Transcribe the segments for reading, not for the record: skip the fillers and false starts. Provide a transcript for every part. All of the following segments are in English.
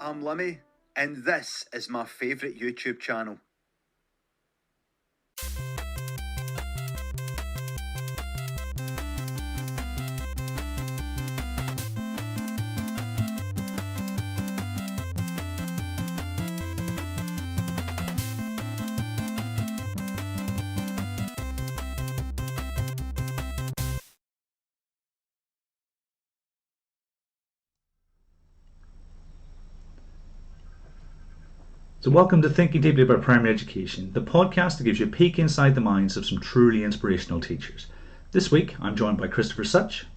I'm Limmy, and this is my favourite YouTube channel. So welcome to Thinking Deeply About Primary Education, the podcast that gives you a peek inside the minds of some truly inspirational teachers. This week, I'm joined by Christopher Such.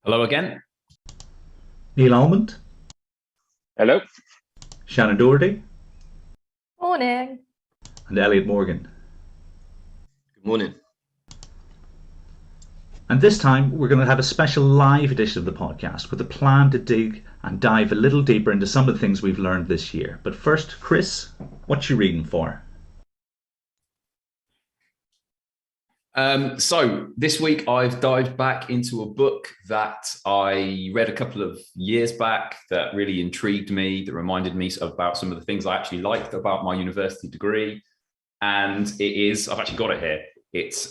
Hello again. Neil Almond. Hello. Shannen Doherty. Morning. And Elliot Morgan. Good morning. And this time, we're going to have a special live edition of the podcast with a plan to dig and dive a little deeper into some of the things we've learned this year. But first, Chris, what you reading for? So this week I've dived back into a book that I read a couple of years back that really intrigued me, that reminded me about some of the things I actually liked about my university degree. And I've actually got it here. It's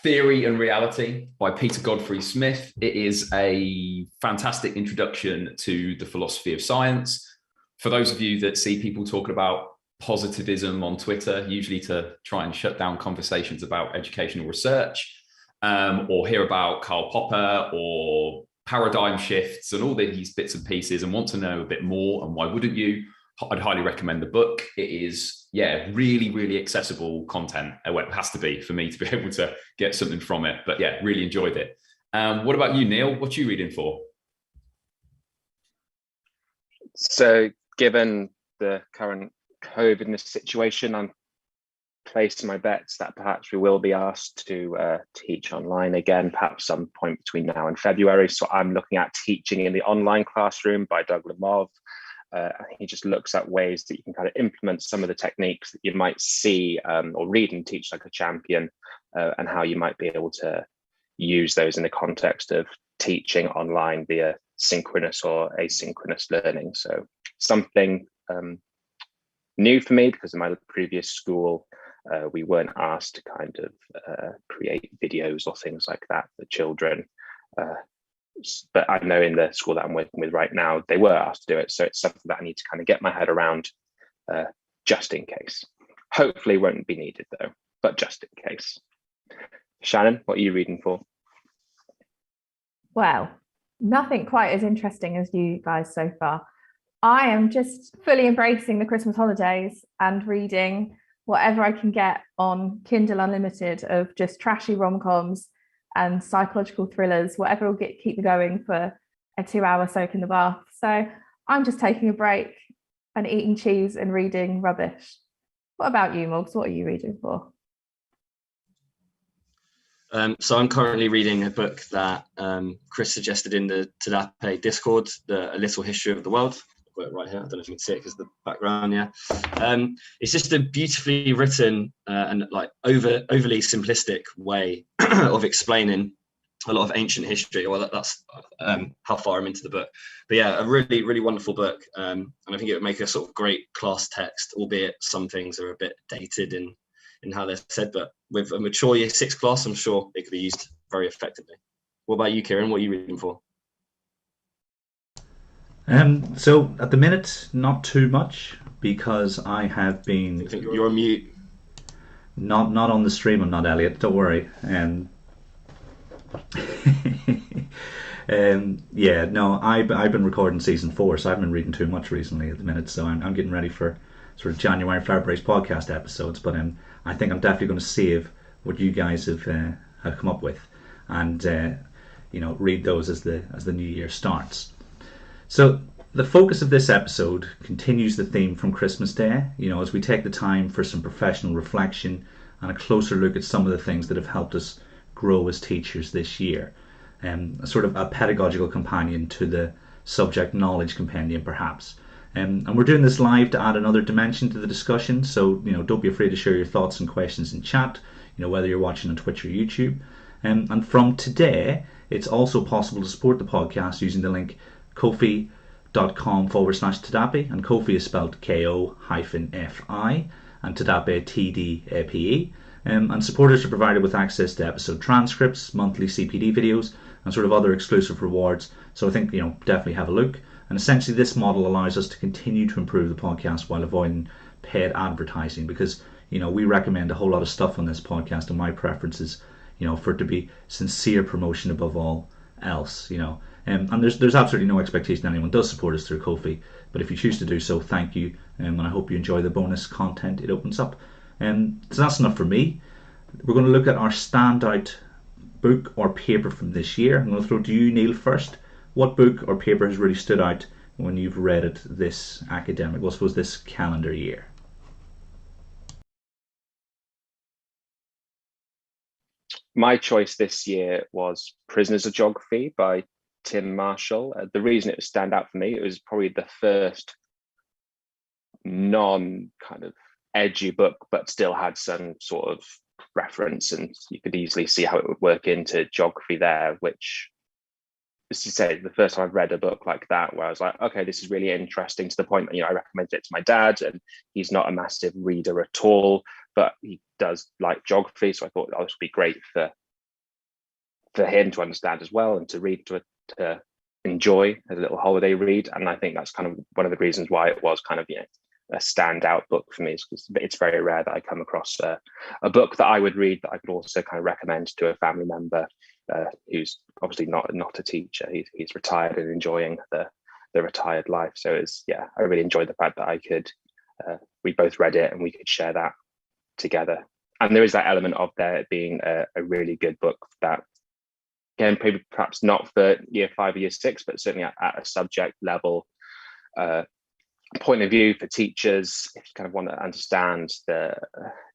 Theory and Reality by Peter Godfrey Smith. It is a fantastic introduction to the philosophy of science. For those of you that see people talking about positivism on Twitter, usually to try and shut down conversations about educational research, or hear about Karl Popper or paradigm shifts and all these bits and pieces and want to know a bit more, and why wouldn't you? I'd highly recommend the book. It is, really, really accessible content. Well, it has to be for me to be able to get something from it. But really enjoyed it. What about you, Neil? What are you reading for? So, given the current COVID situation, I'm placing my bets that perhaps we will be asked to teach online again, perhaps some point between now and February. So I'm looking at Teaching in the Online Classroom by Doug Lemov. He just looks at ways that you can kind of implement some of the techniques that you might see or read and Teach Like a Champion, and how you might be able to use those in the context of teaching online via synchronous or asynchronous learning. So something new for me, because in my previous school, we weren't asked to kind of create videos or things like that for children. But I know in the school that I'm working with right now, they were asked to do it. So it's something that I need to kind of get my head around just in case. Hopefully won't be needed though, but just in case. Shannen, what are you reading for? Well, nothing quite as interesting as you guys so far. I am just fully embracing the Christmas holidays and reading whatever I can get on Kindle Unlimited of just trashy rom-coms and psychological thrillers, whatever will keep me going for a 2-hour soak in the bath. So I'm just taking a break and eating cheese and reading rubbish. What about you, Morgs? What are you reading for? So I'm currently reading a book that Chris suggested in the TDaPE Discord, A Little History of the World. I've got it right here. I don't know if you can see it because the background, it's just a beautifully written and like overly simplistic way of explaining a lot of ancient history. Well, that's how far I'm into the book. But a really, really wonderful book. And I think it would make a sort of great class text, albeit some things are a bit dated in how they're said. But with a mature year 6 class, I'm sure it could be used very effectively. What about you, Kieran? What are you reading for? So at the minute, not too much, because I have been. I think you're on mute. Not on the stream. I'm not, Elliot. Don't worry. I've been recording season 4, so I haven't been reading too much recently at the minute. So I'm getting ready for sort of January, February's podcast episodes. But I think I'm definitely going to save what you guys have come up with, and read those as the new year starts. So the focus of this episode continues the theme from Christmas Day, as we take the time for some professional reflection and a closer look at some of the things that have helped us grow as teachers this year. Sort of a pedagogical companion to the subject knowledge compendium, perhaps. And we're doing this live to add another dimension to the discussion. So, don't be afraid to share your thoughts and questions in chat, whether you're watching on Twitch or YouTube. And from today, it's also possible to support the podcast using the link Ko-fi ko-fi.com/TDaPE, and Ko-fi is spelled KO-FI, and TDaPE TDaPE. And supporters are provided with access to episode transcripts, monthly CPD videos, and sort of other exclusive rewards. So I think, definitely have a look. And essentially this model allows us to continue to improve the podcast while avoiding paid advertising, because we recommend a whole lot of stuff on this podcast, and my preference is for it to be sincere promotion above all else. And there's absolutely no expectation anyone does support us through Ko-fi, but if you choose to do so, thank you, and I hope you enjoy the bonus content it opens up. So that's enough for me. We're going to look at our standout book or paper from this year. I'm going to throw to you, Neil, first. What book or paper has really stood out when you've read it this academic, well, I suppose this calendar year? My choice this year was Prisoners of Geography by Tim Marshall. The reason it was stand out for me, it was probably the first non kind of edgy book, but still had some sort of reference, and you could easily see how it would work into geography there, which, as you say, the first time I've read a book like that where I was like, okay, this is really interesting, to the point that I recommended it to my dad, and he's not a massive reader at all, but he does like geography, so I thought that would be great for him to understand as well, and to read, to enjoy as a little holiday read. And I think that's kind of one of the reasons why it was kind of a standout book for me, is because it's very rare that I come across a book that I would read that I could also kind of recommend to a family member who's obviously not a teacher. He's retired and enjoying the retired life. So I really enjoyed the fact that I could we both read it and we could share that together. And there is that element of there being a really good book that, again, perhaps not for year 5 or year 6, but certainly at a subject level point of view for teachers, if you kind of want to understand the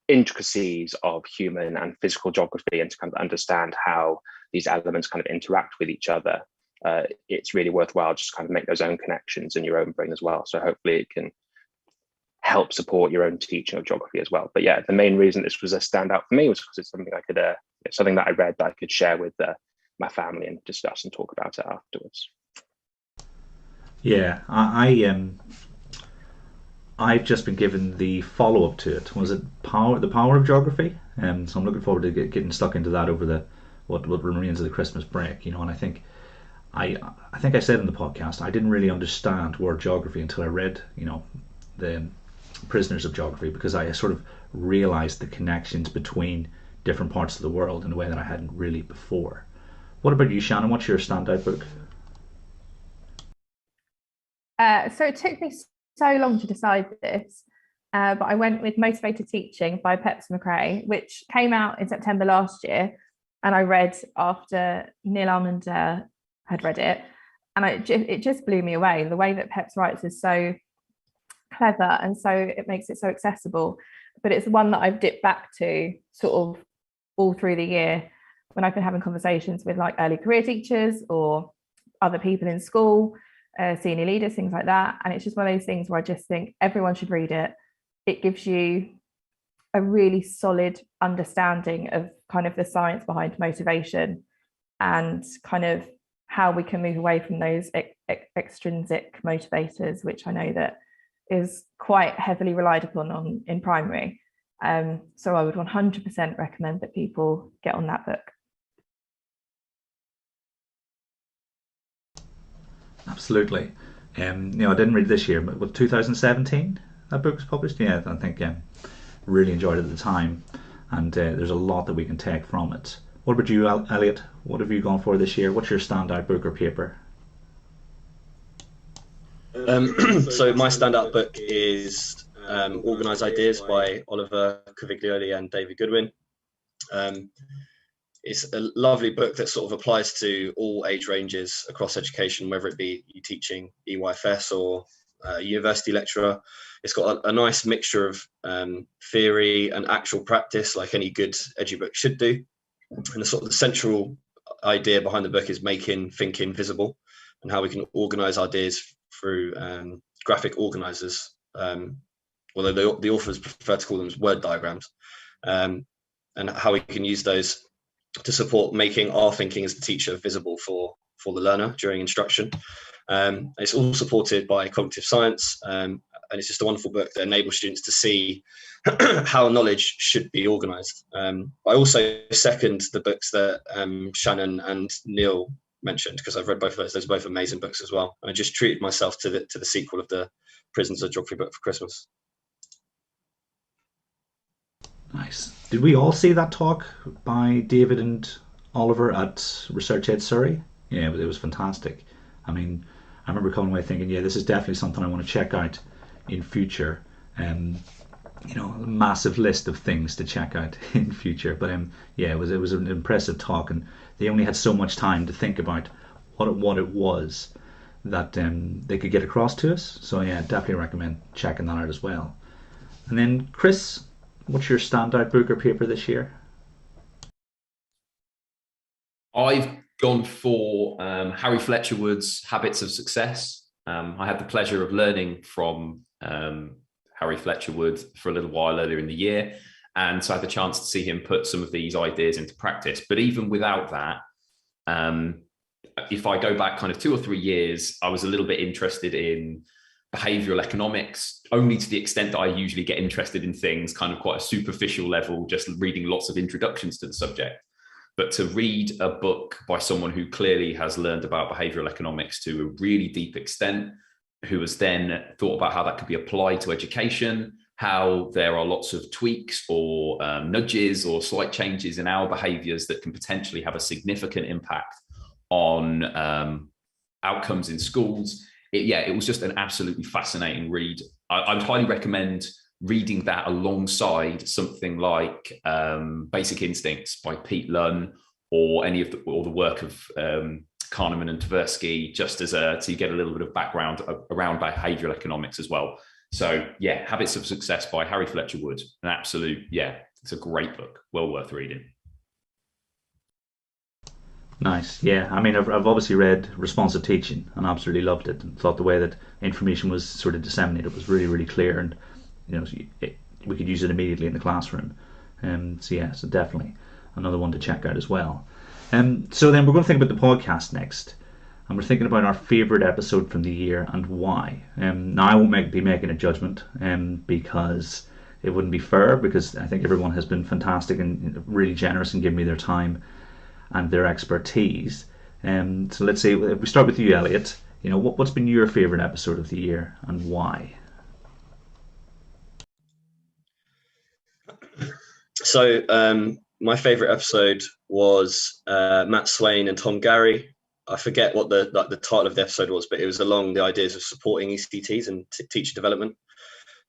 intricacies of human and physical geography, and to kind of understand how these elements kind of interact with each other, it's really worthwhile just kind of make those own connections in your own brain as well. So hopefully it can help support your own teaching of geography as well. But yeah, the main reason this was a standout for me was because it's something I could, something that I read that I could share with my family and discuss and talk about it afterwards. Yeah, I've just been given the follow-up to it. Was it The Power of Geography? So I'm looking forward to getting stuck into that over what remains of the Christmas break. And I think I said in the podcast, I didn't really understand word geography until I read the Prisoners of Geography, because I sort of realised the connections between different parts of the world in a way that I hadn't really before. What about you, Shannon? What's your standout book? So it took me so long to decide this, but I went with Motivated Teaching by Peps McRae, which came out in September last year, and I read after Neil Almond had read it, and it just blew me away. The way that Peps writes is so clever, and so it makes it so accessible, but it's one that I've dipped back to sort of all through the year when I've been having conversations with like early career teachers or other people in school, senior leaders, things like that. And it's just one of those things where I just think everyone should read it. It gives you a really solid understanding of kind of the science behind motivation and kind of how we can move away from those extrinsic motivators, which I know that is quite heavily relied upon in primary. So I would 100% recommend that people get on that book. Absolutely. I didn't read it this year, but 2017 that book was published. Yeah, I think really enjoyed it at the time, and there's a lot that we can take from it. What about you, Elliot? What have you gone for this year? What's your standout book or paper? So my standout book is Organised Ideas by Oliver Caviglioli and David Goodwin. It's a lovely book that sort of applies to all age ranges across education, whether it be you teaching EYFS or a university lecturer. It's got a nice mixture of theory and actual practice, like any good edu book should do. And the central idea behind the book is making thinking visible, and how we can organise ideas through graphic organisers, although the authors prefer to call them word diagrams, and how we can use those to support making our thinking as the teacher visible for the learner during instruction. It's all supported by cognitive science, and it's just a wonderful book that enables students to see how knowledge should be organised. I also second the books that Shannen and Neil mentioned, because I've read both of those. Those are both amazing books as well. And I just treated myself to the sequel of the Prisons of Geography book for Christmas. Nice. Did we all see that talk by David and Oliver at Research Ed Surrey? Yeah, it was fantastic. I mean, I remember coming away thinking, yeah, this is definitely something I want to check out in future. You know, a massive list of things to check out in future. But yeah, it was an impressive talk, and they only had so much time to think about what it was that they could get across to us. So yeah, definitely recommend checking that out as well. And then Chris, what's your standout book or paper this year? I've gone for Harry Fletcher Wood's Habits of Success. I had the pleasure of learning from Harry Fletcher Wood for a little while earlier in the year, and so I had the chance to see him put some of these ideas into practice. But even without that, if I go back kind of 2 or 3 years, I was a little bit interested in behavioral economics, only to the extent that I usually get interested in things kind of quite a superficial level, just reading lots of introductions to the subject. But to read a book by someone who clearly has learned about behavioral economics to a really deep extent, who has then thought about how that could be applied to education, how there are lots of tweaks or nudges or slight changes in our behaviors that can potentially have a significant impact on outcomes in schools. It was just an absolutely fascinating read. I'd highly recommend reading that alongside something like Basic Instincts by Pete Lunn, or any of the work of Kahneman and Tversky, just as to get a little bit of background around behavioral economics as well. So yeah, Habits of Success by Harry Fletcher Wood, an absolute, it's a great book, well worth reading. Nice. Yeah, I mean, I've obviously read Responsive Teaching and absolutely loved it, and thought the way that information was sort of disseminated was really, really clear, and you know, we could use it immediately in the classroom. So definitely another one to check out as well. So then we're going to think about the podcast next, and we're thinking about our favourite episode from the year and why. Now I won't be making a judgment because it wouldn't be fair, because I think everyone has been fantastic and really generous in giving me their time and their expertise. So let's say if we start with you, Elliot. You know, what's been your favourite episode of the year and why? So my favourite episode was Matt Swain and Tom Gary. I forget what the title of the episode was, but it was along the ideas of supporting ECTs and teacher development.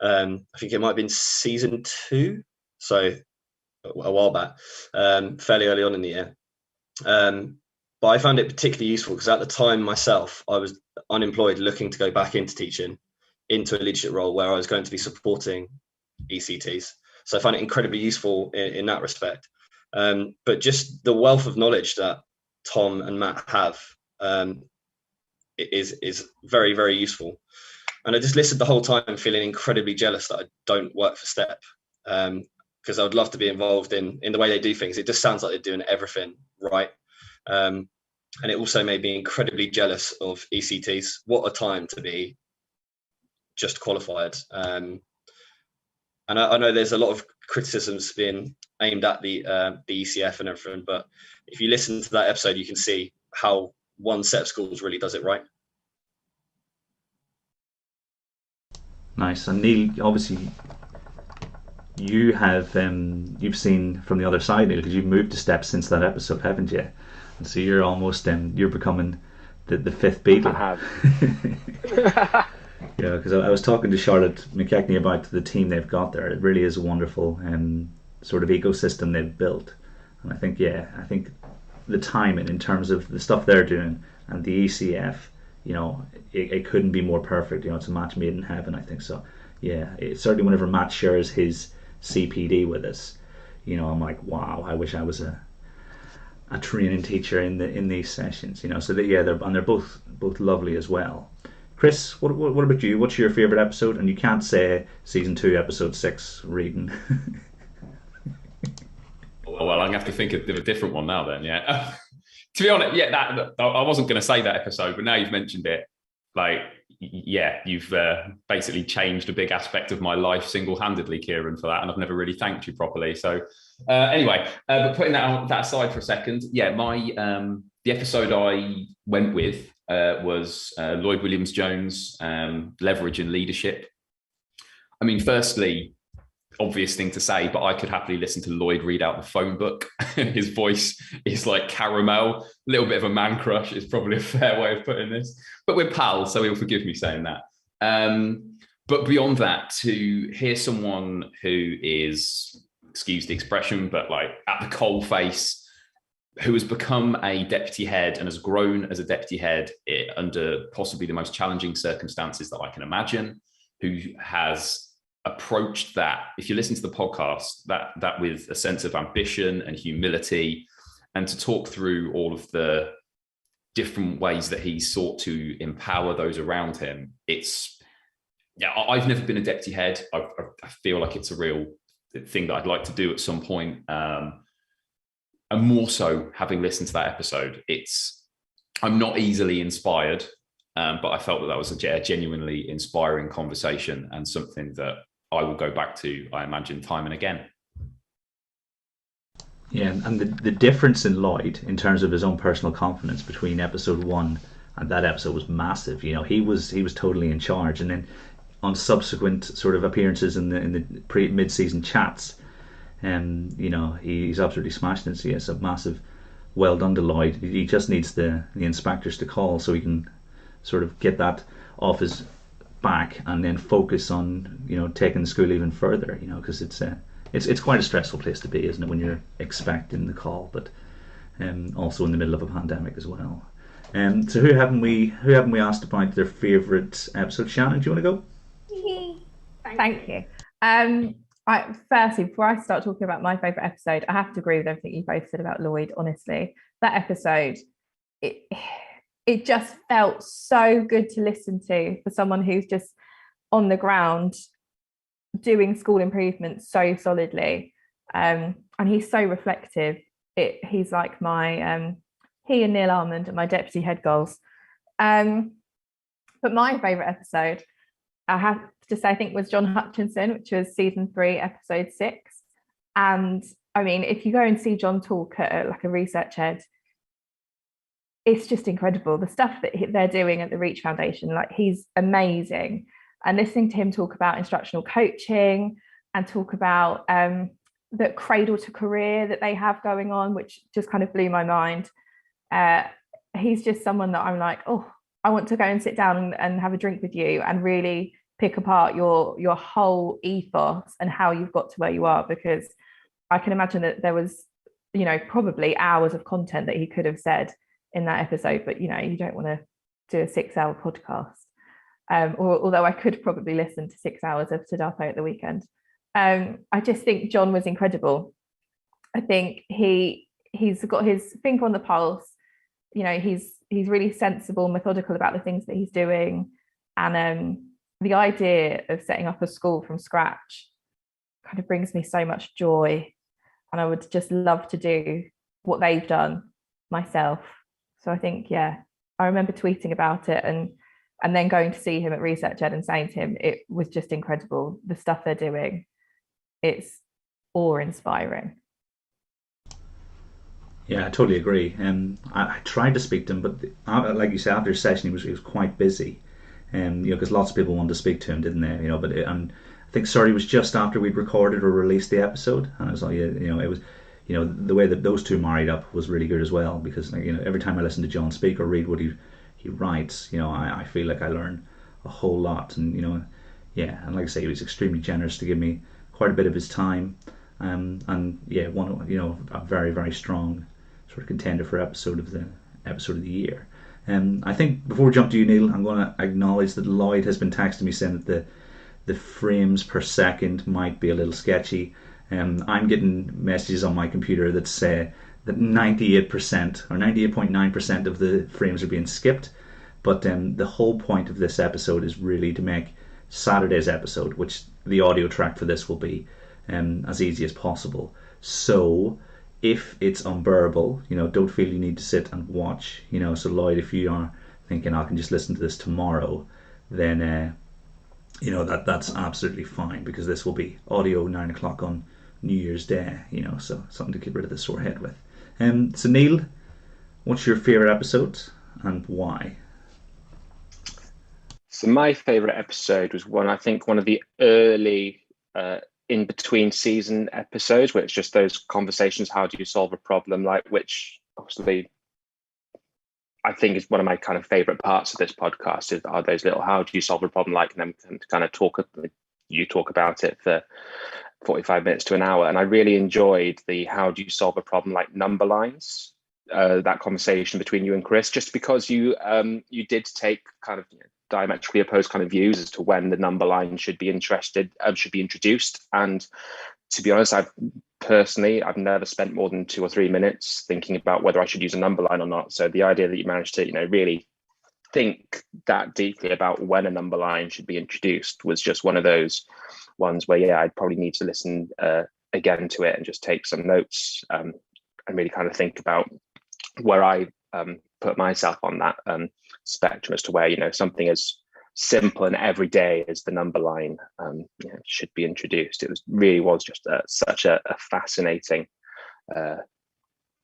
I think it might have been season 2, so a while back, fairly early on in the year. But I found it particularly useful because at the time myself, I was unemployed, looking to go back into teaching, into a leadership role where I was going to be supporting ECTs. So I find it incredibly useful in that respect. But just the wealth of knowledge that Tom and Matt have is very, very useful. And I just listened the whole time feeling incredibly jealous that I don't work for STEP, because I would love to be involved in the way they do things. It just sounds like they're doing everything right. And it also made me incredibly jealous of ECTs. What a time to be just qualified. And I know there's a lot of criticisms being aimed at the ECF and everything, but if you listen to that episode, you can see how one set of schools really does it right. Nice. And Neil, obviously you have you've seen from the other side, Neil, because you've moved to STEP since that episode, haven't you? And so you're almost you're becoming the fifth Beatle. I have. Yeah, because I was talking to Charlotte McKechnie about the team they've got there. It really is a wonderful sort of ecosystem they've built, and I think the timing in terms of the stuff they're doing and the ECF, you know, it couldn't be more perfect. You know, it's a match made in heaven, I think. So yeah, certainly whenever Matt shares his CPD with us, you know, I'm like, wow, I wish I was a training teacher in these sessions. You know, so they're both lovely as well. Chris, what about you? What's your favourite episode? And you can't say season 2, episode 6 reading. Well, I'm going to have to think of a different one now then, yeah. To be honest, I wasn't going to say that episode, but now you've mentioned it. like, yeah, you've basically changed a big aspect of my life single-handedly, Kieran, for that, and I've never really thanked you properly. So anyway, but putting that aside for a second, yeah, the episode I went with was Lloyd Williams-Jones, Leverage and Leadership. I mean, firstly, obvious thing to say, but I could happily listen to Lloyd read out the phone book. His voice is like caramel. A little bit of a man crush is probably a fair way of putting this. But we're pals, so he'll forgive me saying that. But beyond that, to hear someone who is, excuse the expression, but like at the coal face, who has become a deputy head and has grown as a deputy head under possibly the most challenging circumstances that I can imagine, who has approached that, if you listen to the podcast, that with a sense of ambition and humility, and to talk through all of the different ways that he sought to empower those around him. I've never been a deputy head. I feel like it's a real thing that I'd like to do at some point. And more so, having listened to that episode, I'm not easily inspired, but I felt that was a genuinely inspiring conversation and something that I will go back to, I imagine, time and again. Yeah, and the difference in Lloyd in terms of his own personal confidence between episode 1 and that episode was massive. You know, he was totally in charge, and then on subsequent sort of appearances in the mid-season chats, you know, he's absolutely smashed it. So yes, a massive well done to Lloyd. He just needs the inspectors to call so he can sort of get that off his back and then focus on, you know, taking the school even further, you know, because it's quite a stressful place to be, isn't it, when you're expecting the call, but also in the middle of a pandemic as well. So who haven't we asked about their favourite episode? Shannon, do you want to go? Thank you. Firstly, before I start talking about my favourite episode, I have to agree with everything you both said about Lloyd. Honestly, that episode, it just felt so good to listen to for someone who's just on the ground doing school improvement so solidly, and he's so reflective. He's like my he and Neil Almond are my deputy head goals. But my favourite episode, I have to say, I think was John Hutchinson, which was season 3, episode 6. And I mean, if you go and see John talk at like a research head, it's just incredible. The stuff that they're doing at the Reach Foundation, like, he's amazing. And listening to him talk about instructional coaching and talk about the cradle to career that they have going on, which just kind of blew my mind. He's just someone that I'm like, oh, I want to go and sit down and have a drink with you and really pick apart your whole ethos and how you've got to where you are, because I can imagine that there was, you know, probably hours of content that he could have said in that episode, but you know, you don't want to do a 6-hour podcast. Although I could probably listen to 6 hours of TDaPE at the weekend. I just think John was incredible. I think he's got his finger on the pulse. You know, he's really sensible, methodical about the things that he's doing, and the idea of setting up a school from scratch kind of brings me so much joy, and I would just love to do what they've done myself. So I think, yeah, I remember tweeting about it and then going to see him at Research Ed and saying to him, it was just incredible, the stuff they're doing. It's awe-inspiring. Yeah, I totally agree. I tried to speak to him, but like you said, after his session, he was quite busy. You know, because lots of people wanted to speak to him, didn't they? You know, but I think Surrey was just after we'd recorded or released the episode, and I was like, you know, it was, you know, the way that those two married up was really good as well, because, you know, every time I listen to John speak or read what he writes, you know, I feel like I learn a whole lot, and you know, yeah, and like I say, he was extremely generous to give me quite a bit of his time, and yeah, one, you know, a very, very strong sort of contender for episode of the year. I think before we jump to you, Neil, I'm going to acknowledge that Lloyd has been texting me saying that the frames per second might be a little sketchy. I'm getting messages on my computer that say that 98% or 98.9% of the frames are being skipped. But the whole point of this episode is really to make Saturday's episode, which the audio track for this will be, as easy as possible. So if it's unbearable, you know, don't feel you need to sit and watch. You know, so Lloyd, if you are thinking I can just listen to this tomorrow, then that's absolutely fine, because this will be audio 9 o'clock on New Year's Day, so something to get rid of the sore head with. So Neil, what's your favourite episode and why? So my favourite episode was one of the early in between season episodes, where it's just those conversations, how do you solve a problem, which obviously I think is one of my kind of favorite parts of this podcast, are those little, how do you solve a problem, and then kind of talk about it for 45 minutes to an hour. And I really enjoyed the how do you solve a problem number lines, that conversation between you and Chris, just because you did take kind of diametrically opposed kind of views as to when the number line should be introduced. And to be honest, I've never spent more than 2 or 3 minutes thinking about whether I should use a number line or not. So the idea that you managed to really think that deeply about when a number line should be introduced was just one of those ones where I'd probably need to listen again to it and just take some notes, and really kind of think about where I put myself on that spectrum as to where something as simple and everyday as the number line should be introduced. It was just such a fascinating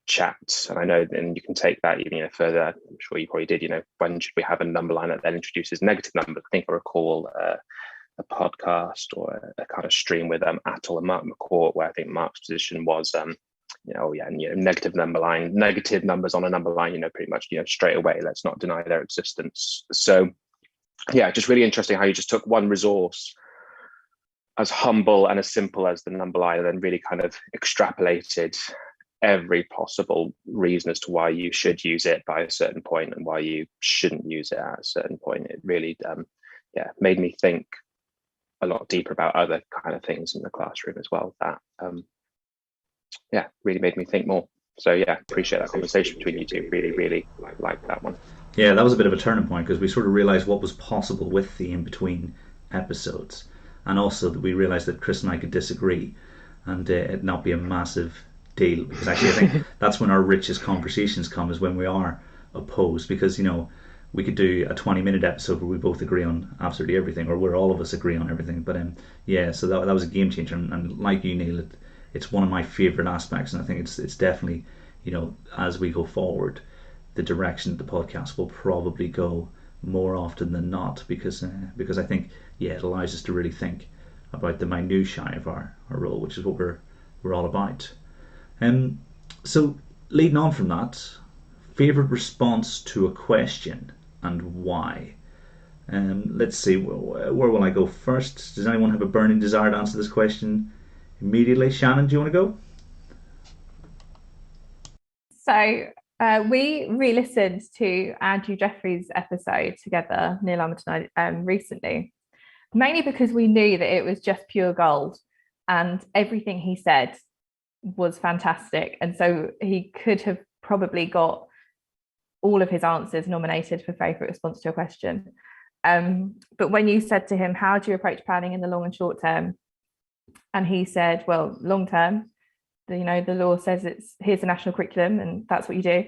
chat, and I know then you can take that even further. I'm sure you probably did. When should we have a number line that then introduces negative numbers? I think I recall a podcast or a kind of stream with Atul and Mark McCourt, where I think Mark's position was negative numbers on a number line, pretty much straight away, let's not deny their existence. So just really interesting how you just took one resource as humble and as simple as the number line, and then really kind of extrapolated every possible reason as to why you should use it by a certain point and why you shouldn't use it at a certain point. It really made me think a lot deeper about other kind of things in the classroom as well. That really made me think more. So appreciate that conversation between you two. Really like that one. Yeah, that was a bit of a turning point, because we sort of realised what was possible with the in-between episodes, and also that we realised that Chris and I could disagree and it not be a massive deal, because actually I think that's when our richest conversations come, is when we are opposed, because we could do a 20-minute episode where we both agree on absolutely everything, or where all of us agree on everything. But so that was a game changer, and like you, Neil, it's one of my favourite aspects, and I think it's definitely, as we go forward, the direction that the podcast will probably go more often than not, because I think it allows us to really think about the minutiae of our role, which is what we're all about. So leading on from that, favourite response to a question and why? Let's see, where will I go first? Does anyone have a burning desire to answer this question immediately? Shannon, do you want to go? So we re-listened to Andrew Jeffrey's episode together, Neil, Almond and I, recently, mainly because we knew that it was just pure gold and everything he said was fantastic, and so he could have probably got all of his answers nominated for favourite response to a question. But when you said to him, how do you approach planning in the long and short term? And he said, well, long term, the law says here's the national curriculum and that's what you do.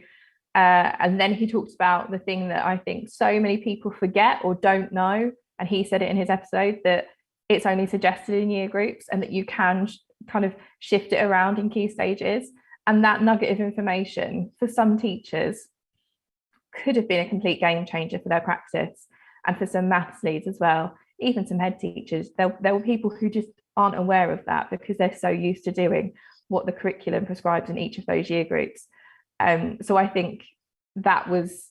And then he talked about the thing that I think so many people forget or don't know, and he said it in his episode, that it's only suggested in year groups and that you can kind of shift it around in key stages. And that nugget of information for some teachers could have been a complete game changer for their practice, and for some maths leads as well, even some head teachers. There were people who just aren't aware of that because they're so used to doing what the curriculum prescribes in each of those year groups. So I think that was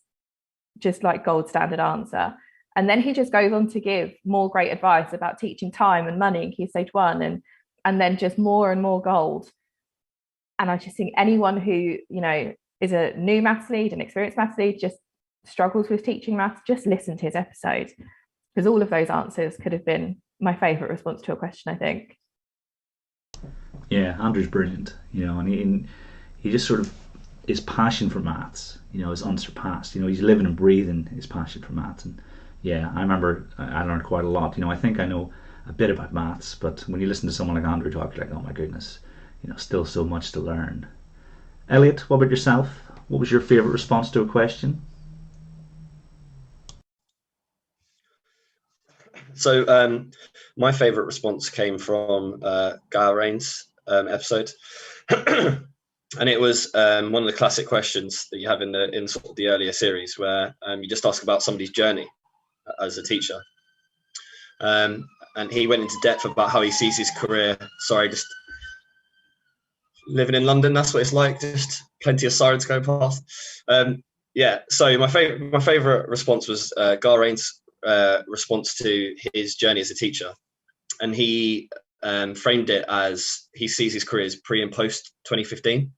just like gold standard answer. And then he just goes on to give more great advice about teaching time and money in Key Stage 1, and then just more and more gold. And I just think anyone who, is a new maths lead, an experienced maths lead, just struggles with teaching maths, just listen to his episode, because all of those answers could have been my favourite response to a question, I think. Yeah, Andrew's brilliant, and he just sort of, his passion for maths, is unsurpassed. He's living and breathing his passion for maths. And I remember I learned quite a lot. I think I know a bit about maths, but when you listen to someone like Andrew talk, you're like, oh my goodness, still so much to learn. Elliot, what about yourself? What was your favourite response to a question? So my favourite response came from Gawain's episode. And it was one of the classic questions that you have in sort of the earlier series, where you just ask about somebody's journey as a teacher. And he went into depth about how he sees his career. Sorry, just living in London, that's what it's like. Just plenty of sirens going past. So my favorite response was Gawain's response to his journey as a teacher, and he framed it as he sees his career as pre and post 2015.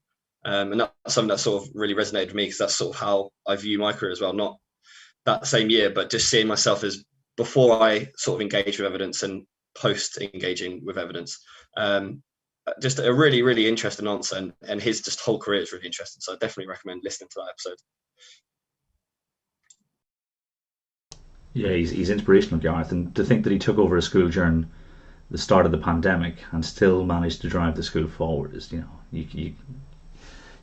And that's something that sort of really resonated with me, because that's sort of how I view my career as well. Not that same year, but just seeing myself as before I sort of engage with evidence and post engaging with evidence. Just a really, really interesting answer, and his just whole career is really interesting. So I definitely recommend listening to that episode. Yeah, he's inspirational, Gareth, and to think that he took over a school during the start of the pandemic and still managed to drive the school forward is,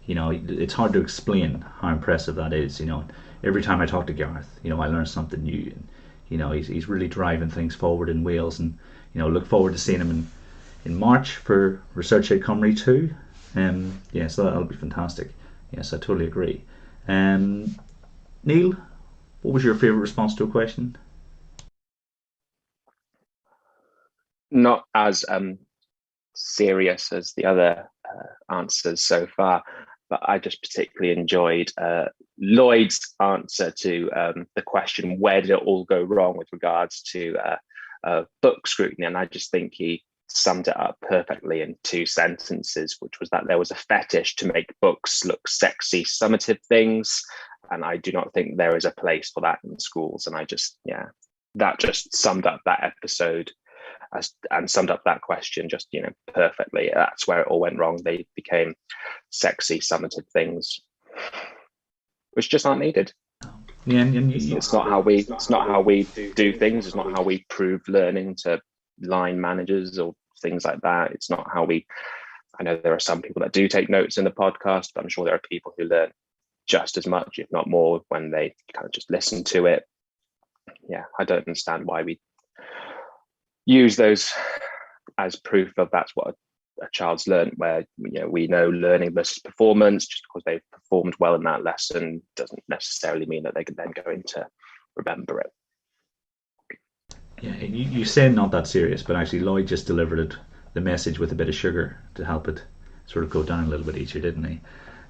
it's hard to explain how impressive that is. Every time I talk to Gareth, I learn something new, and he's really driving things forward in Wales, and look forward to seeing him in March for Research Aid Cymru 2. So that'll be fantastic. Yes, I totally agree. Neil, what was your favourite response to a question? Not as serious as the other answers so far, but I just particularly enjoyed Lloyd's answer to the question, where did it all go wrong with regards to book scrutiny? And I just think he summed it up perfectly in 2 sentences, which was that there was a fetish to make books look sexy, summative things, and I do not think there is a place for that in schools. And that just summed up that episode and summed up that question just perfectly. That's where it all went wrong. They became sexy, summative things, which just aren't needed. Yeah, it's not how we do things. It's not how we prove learning to line managers or things like that. It's not how I know there are some people that do take notes in the podcast, but I'm sure there are people who learn just as much, if not more, when they kind of just listen to it. I don't understand why we use those as proof of that's what a child's learned, where we know learning versus performance. Just because they've performed well in that lesson doesn't necessarily mean that they can then go into remember it. Yeah, you say not that serious, but actually Lloyd just delivered the message with a bit of sugar to help it sort of go down a little bit easier, didn't he?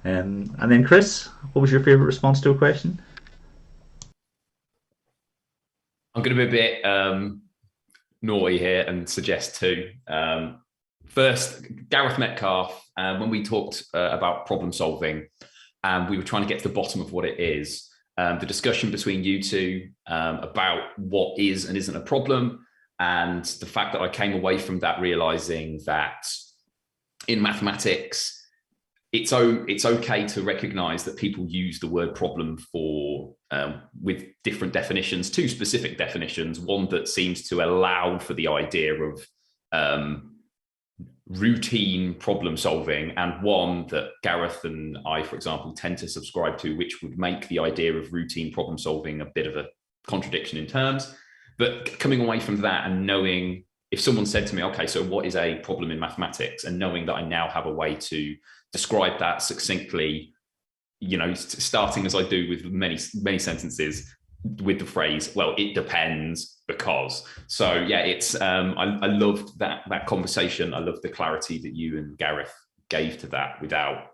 And then Chris, what was your favourite response to a question? I'm going to be a bit naughty here and suggest 2. First, Gareth Metcalf, when we talked about problem solving, and we were trying to get to the bottom of what it is, the discussion between you two about what is and isn't a problem, and the fact that I came away from that realizing that in mathematics, it's okay to recognize that people use the word problem for with different definitions, 2 specific definitions, one that seems to allow for the idea of routine problem solving, and one that Gareth and I, for example, tend to subscribe to, which would make the idea of routine problem solving a bit of a contradiction in terms. But coming away from that and knowing, if someone said to me, okay, so what is a problem in mathematics, and knowing that I now have a way to describe that succinctly, starting as I do with many sentences with the phrase, well, it depends because. So it's I loved that conversation. I loved the clarity that you and Gareth gave to that without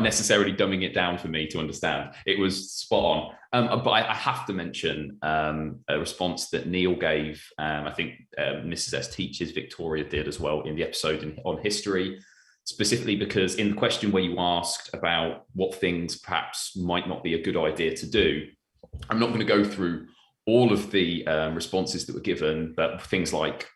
necessarily dumbing it down for me to understand. It was spot on. But I have to mention a response that Neil gave. I think Mrs. S Teaches Victoria did as well in the episode on history, specifically because in the question where you asked about what things perhaps might not be a good idea to do, I'm not going to go through all of the responses that were given, but things like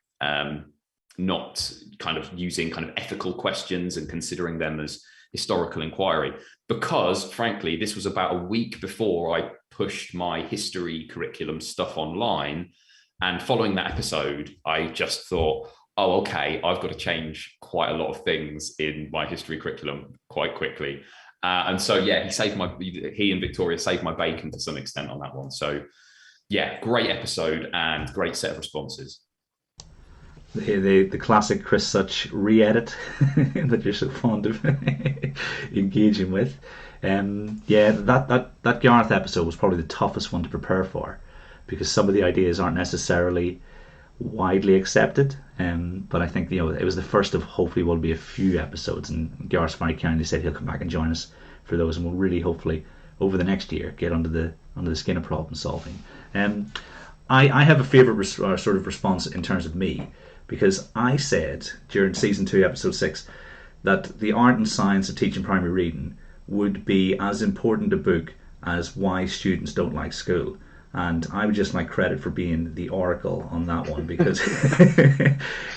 not kind of using kind of ethical questions and considering them as historical inquiry, because frankly, this was about a week before I pushed my history curriculum stuff online. And following that episode, I just thought, oh, okay, I've got to change quite a lot of things in my history curriculum quite quickly. And so, he and Victoria saved my bacon to some extent on that one. So yeah, great episode and great set of responses. The classic Chris Such re-edit that you're so fond of engaging with. Yeah, that Gareth episode was probably the toughest one to prepare for, because some of the ideas aren't necessarily widely accepted. But I think it was the first of hopefully will be a few episodes, and Gareth very kindly said he'll come back and join us for those, and we'll really hopefully over the next year get under the skin of problem solving. I have a favourite sort of response in terms of me, because I said during season 2, episode 6, that the art and science of teaching primary reading would be as important a book as Why Students Don't Like School. And I would just like credit for being the oracle on that one, because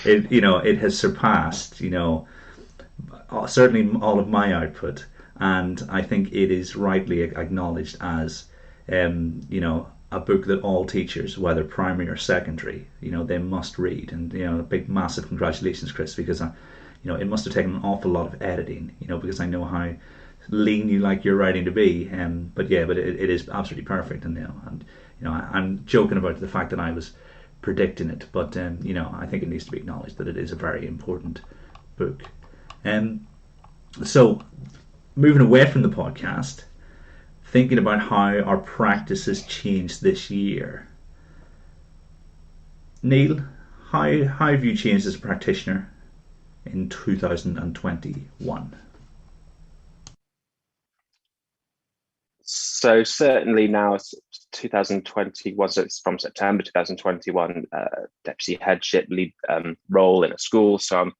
it has surpassed certainly all of my output, and I think it is rightly acknowledged as a book that all teachers, whether primary or secondary, they must read. And a big massive congratulations, Chris, because it must have taken an awful lot of editing, because I know how lean you like your writing to be. But it is absolutely perfect, and I'm joking about the fact that I was predicting it, but I think it needs to be acknowledged that it is a very important book. So moving away from the podcast, thinking about how our practice has changed this year. Neil, how have you changed as a practitioner in 2021? So certainly now, 2021, so it's from September 2021, deputy headship lead role in a school. So I'm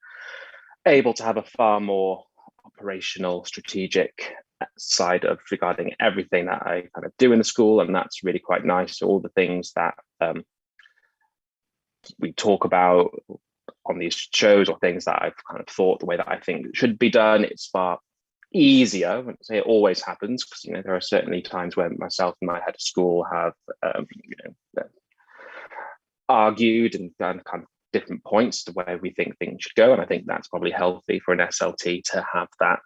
able to have a far more operational, strategic side of regarding everything that I kind of do in the school, and that's really quite nice. So all the things that we talk about on these shows, or things that I've kind of thought the way that I think it should be done, it's far easier. I wouldn't say it always happens, because there are certainly times when myself and my head of school have argued and done kind of different points to where we think things should go, and I think that's probably healthy for an SLT to have that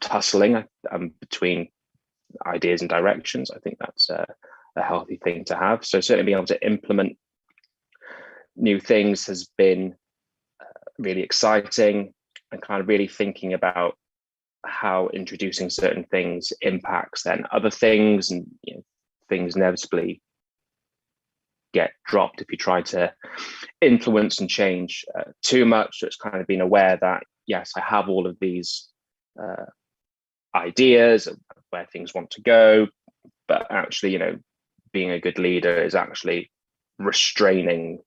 tussling between ideas and directions. I think that's a healthy thing to have. So certainly being able to implement new things has been really exciting, and kind of really thinking about how introducing certain things impacts then other things, and things inevitably get dropped if you try to influence and change too much. So it's kind of being aware that, yes, I have all of these ideas of where things want to go, but actually, being a good leader is actually restraining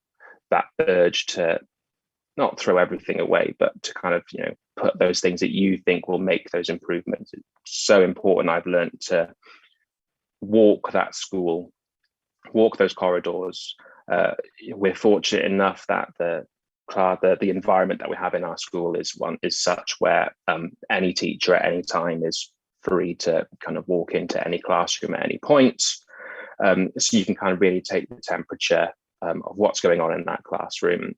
that urge to not throw everything away, but to kind of, put those things that you think will make those improvements. It's so important. I've learned to walk that school, walk those corridors. We're fortunate enough that the environment that we have in our school is such where any teacher at any time is free to kind of walk into any classroom at any point. So you can kind of really take the temperature of what's going on in that classroom,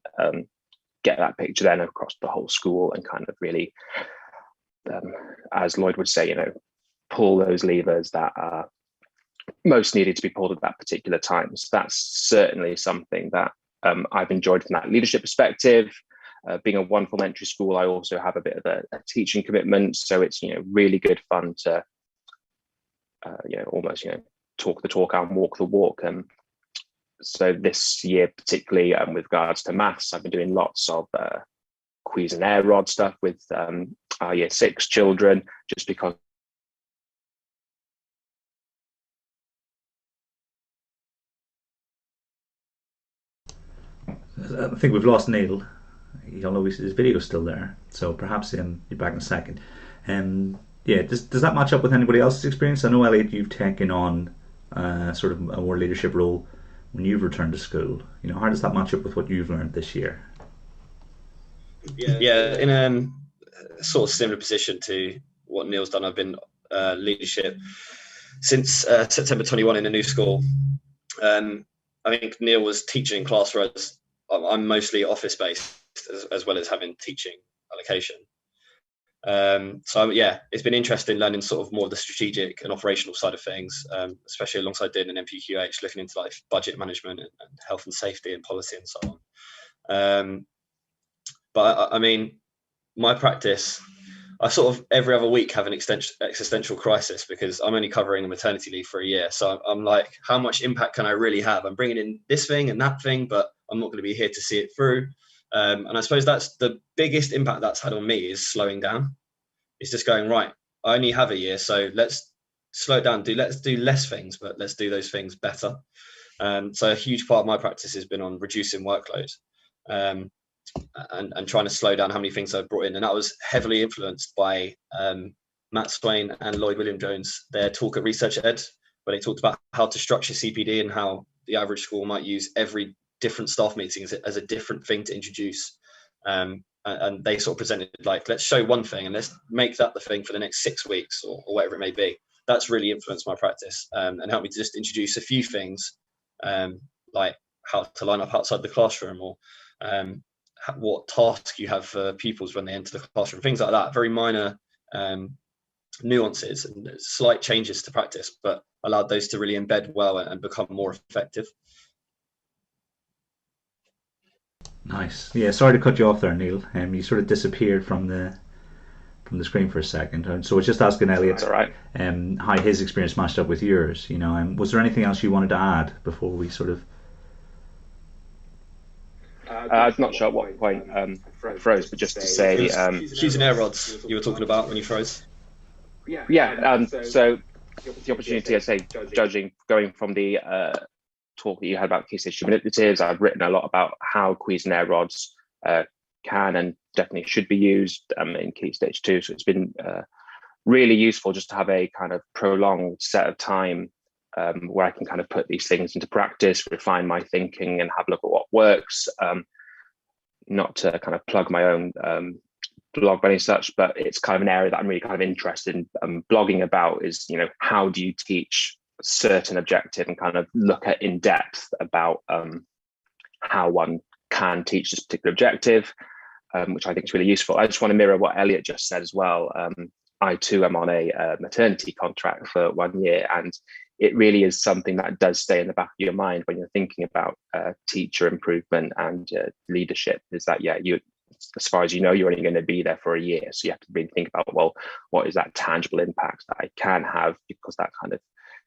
get that picture then across the whole school, and kind of really, as Lloyd would say, pull those levers that are most needed to be pulled at that particular time. So that's certainly something that I've enjoyed from that leadership perspective. Being a wonderful entry school, I also have a bit of a teaching commitment, so it's really good fun to almost talk the talk and walk the walk. So this year, particularly with regards to maths, I've been doing lots of quiz and air rod stuff with our year 6 children, just because I think we've lost Neil. You'll know his video's still there, so perhaps you're back in a second. Does that match up with anybody else's experience? I know, Elliot, you've taken on sort of a more leadership role when you've returned to school. How does that match up with what you've learned this year? Yeah, in a sort of similar position to what Neil's done. I've been leadership since September 21 in a new school. I think Neil was teaching in class, whereas I'm mostly office based, as well as having teaching allocation. So yeah, it's been interesting learning sort of more of the strategic and operational side of things, especially alongside doing an MPQH, looking into like budget management and health and safety and policy and so on. But I mean, my practice, I sort of every other week have an existential crisis because I'm only covering a maternity leave for a year. So I'm like, how much impact can I really have? I'm bringing in this thing and that thing, but I'm not going to be here to see it through. And I suppose that's the biggest impact that's had on me, is slowing down. It's just going, right, I only have a year, so let's slow it down. Let's do less things, but let's do those things better. So a huge part of my practice has been on reducing workload. And trying to slow down how many things I've brought in. And that was heavily influenced by Matt Swain and Lloyd William Jones, their talk at Research Ed, where they talked about how to structure CPD and how the average school might use every different staff meeting as a different thing to introduce. And they sort of presented like, let's show one thing and let's make that the thing for the next 6 weeks or whatever it may be. That's really influenced my practice and helped me to just introduce a few things like how to line up outside the classroom or what task you have for pupils when they enter the classroom, things like that. Very minor nuances and slight changes to practice, but allowed those to really embed well and become more effective. Nice. Yeah, sorry to cut you off there, Neil. You sort of disappeared from the screen for a second. So I was just asking Elliot how his experience matched up with yours. You know, was there anything else you wanted to add before we sort of? I'm not sure at what point I froze, but just to say, using air rods you were talking about when you froze. So the opportunity, I say, judging, going from the talk that you had about key stage 2 manipulatives, I've written a lot about how quees and air rods can and definitely should be used in key stage 2. So it's been really useful just to have a kind of prolonged set of time where I can kind of put these things into practice, refine my thinking and have a look at what works. Not to kind of plug my own blog by any such, but it's kind of an area that I'm really kind of interested in blogging about is, you know, how do you teach certain objective and kind of look at in depth about how one can teach this particular objective, which I think is really useful. I just want to mirror what Elliot just said as well. I too am on a maternity contract for 1 year, and it really is something that does stay in the back of your mind when you're thinking about teacher improvement and leadership, is that, you, as far as you know, you're only going to be there for a year. So you have to really think about, well, what is that tangible impact that I can have, because that kind of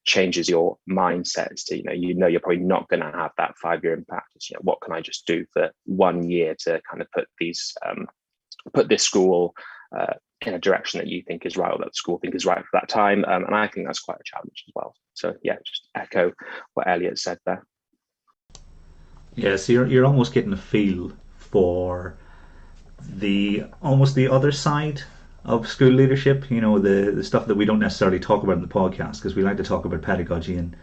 changes your mindset to, you know, you're probably not going to have that 5-year impact. It's, you know, what can I just do for 1 year to kind of put this school in a direction that you think is right, or that the school think is right for that time. And I think that's quite a challenge as well. So yeah, just echo what Elliot said there. Yeah, so you're almost getting a feel for the other side of school leadership, you know, the stuff that we don't necessarily talk about in the podcast, because we like to talk about pedagogy and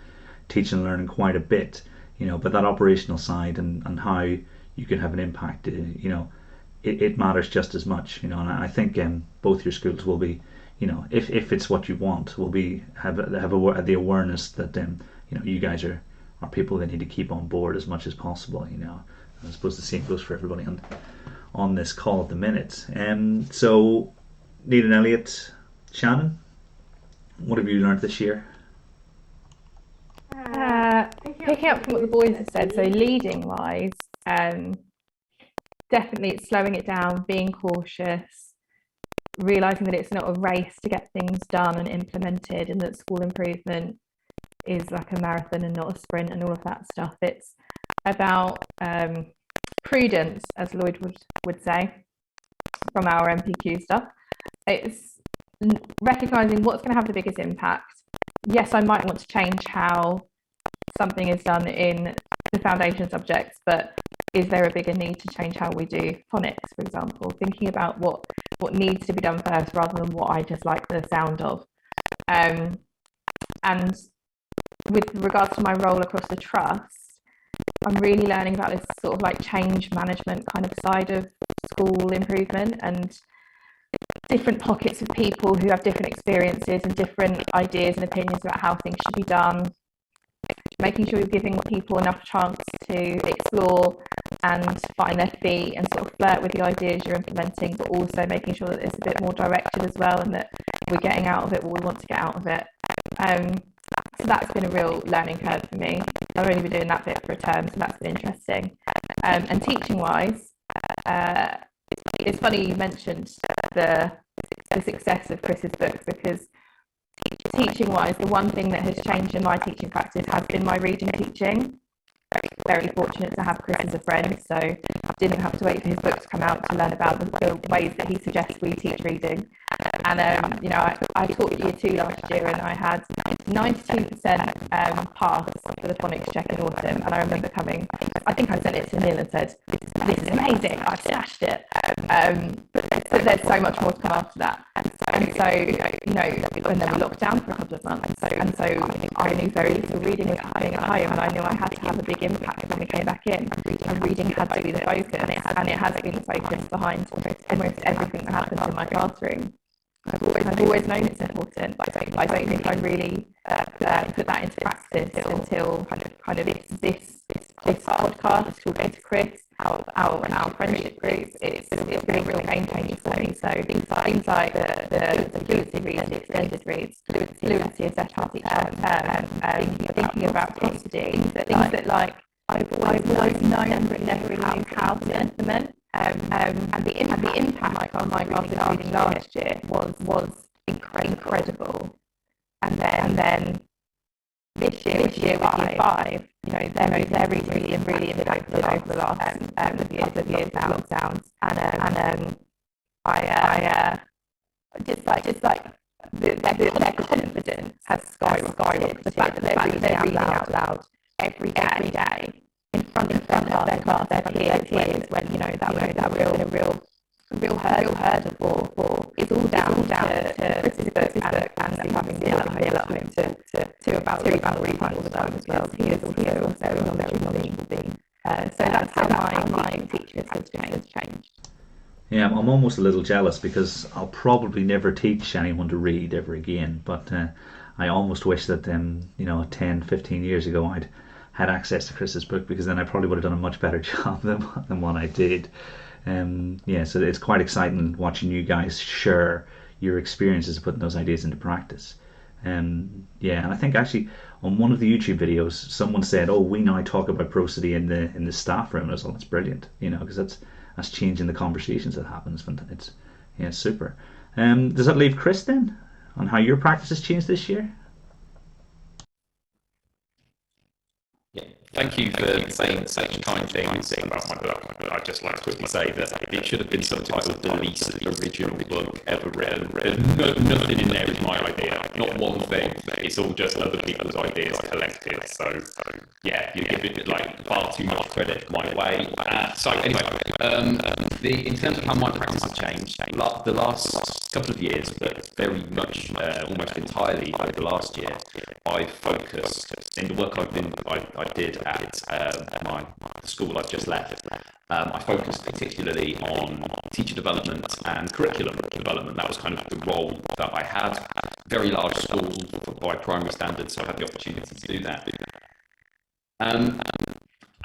teaching and learning quite a bit, you know, but that operational side and how you can have an impact, you know, it matters just as much, you know. And I think both your schools will be, you know, if it's what you want, will be have the awareness that you know, you guys are people they need to keep on board as much as possible, you know. I suppose the same goes for everybody on this call at the minute. So Neil and Elliot, Shannon, what have you learned this year? Picking up from what the boys have said, so leading wise, definitely it's slowing it down, being cautious, realising that it's not a race to get things done and implemented, and that school improvement is like a marathon and not a sprint and all of that stuff. It's about prudence, as Lloyd would say, from our MPQ stuff. It's recognising what's going to have the biggest impact. Yes, I might want to change how something is done in the foundation subjects, but is there a bigger need to change how we do phonics, for example? Thinking about what needs to be done first rather than what I just like the sound of. And with regards to my role across the trust, I'm really learning about this sort of like change management kind of side of school improvement, and different pockets of people who have different experiences and different ideas and opinions about how things should be done. making sure you're giving people enough chance to explore and find their feet and sort of flirt with the ideas you're implementing, but also making sure that it's a bit more directed as well, and that we're getting out of it what we want to get out of it. So that's been a real learning curve for me. I've only been doing that bit for a term, so that's been interesting. And teaching wise, it's funny you mentioned the success of Chris's books, because teaching wise, the one thing that has changed in my teaching practice has been my reading teaching. Very fortunate to have Chris as a friend, so didn't have to wait for his book to come out to learn about the ways that he suggests we teach reading. And you know, I taught year 2 last year, and I had 92% pass for the phonics check in autumn. And I remember I think I sent it to Neil and said, "This is amazing! I've smashed it." But there's so much more to come after that. And so you know, and then we locked down for a couple of months. And so I knew very little reading was happening at home, and I knew I had to have a big impact when we came back in. And reading had to be the focus, and it has been the focus behind almost everything that happens in my classroom. I've always known it's important, but I don't think I really put that into practice until kind of this podcast, talking to Chris, our friendship group. It's been a real game changer for me. So things like the fluency reads, the extended reads, fluency assessment, thinking about custody, things that like I've always known but never really knew how to implement. And the impact on my reading last year was incredible. And then this year with year 5, you know, they're really impacted over the last couple of years now, lockdowns. And I just like their confidence has skyrocketed. The fact that they're reading out loud every day in front of their class, their peers, when you know that real hurdle for it's all down to Chris's book and having Neil at home to about reading all the time as well. He is also a very knowledgeable being. So that's how my teaching has changed. Yeah, I'm almost a little jealous, because I'll probably never teach anyone to read ever again, but I almost wish that 10-15 years ago I'd had access to Chris's book, because then I probably would have done a much better job than what I did. So it's quite exciting watching you guys share your experiences of putting those ideas into practice. And I think actually on one of the YouTube videos someone said, "Oh, we now talk about prosody in the staff room." And I was like, "That's brilliant," because that's changing the conversations that happens. It's super. Does that leave Chris then on how your practice has changed this year? Thank you for saying such kind things about my book. I'd just like to quickly say that it should have been subtitled "The Least Original Book Ever Written." Nothing in there is my idea, not one thing. It's all just other people's ideas collected. So yeah, you give it like far too much credit my way. So anyway, in terms of how my practice has changed, the last couple of years, but very much almost entirely over the last year, I've focused in the work I did at the school I've just left. I focused particularly on teacher development and curriculum development. That was kind of the role that I had. Very large school by primary standards, so I had the opportunity to do that.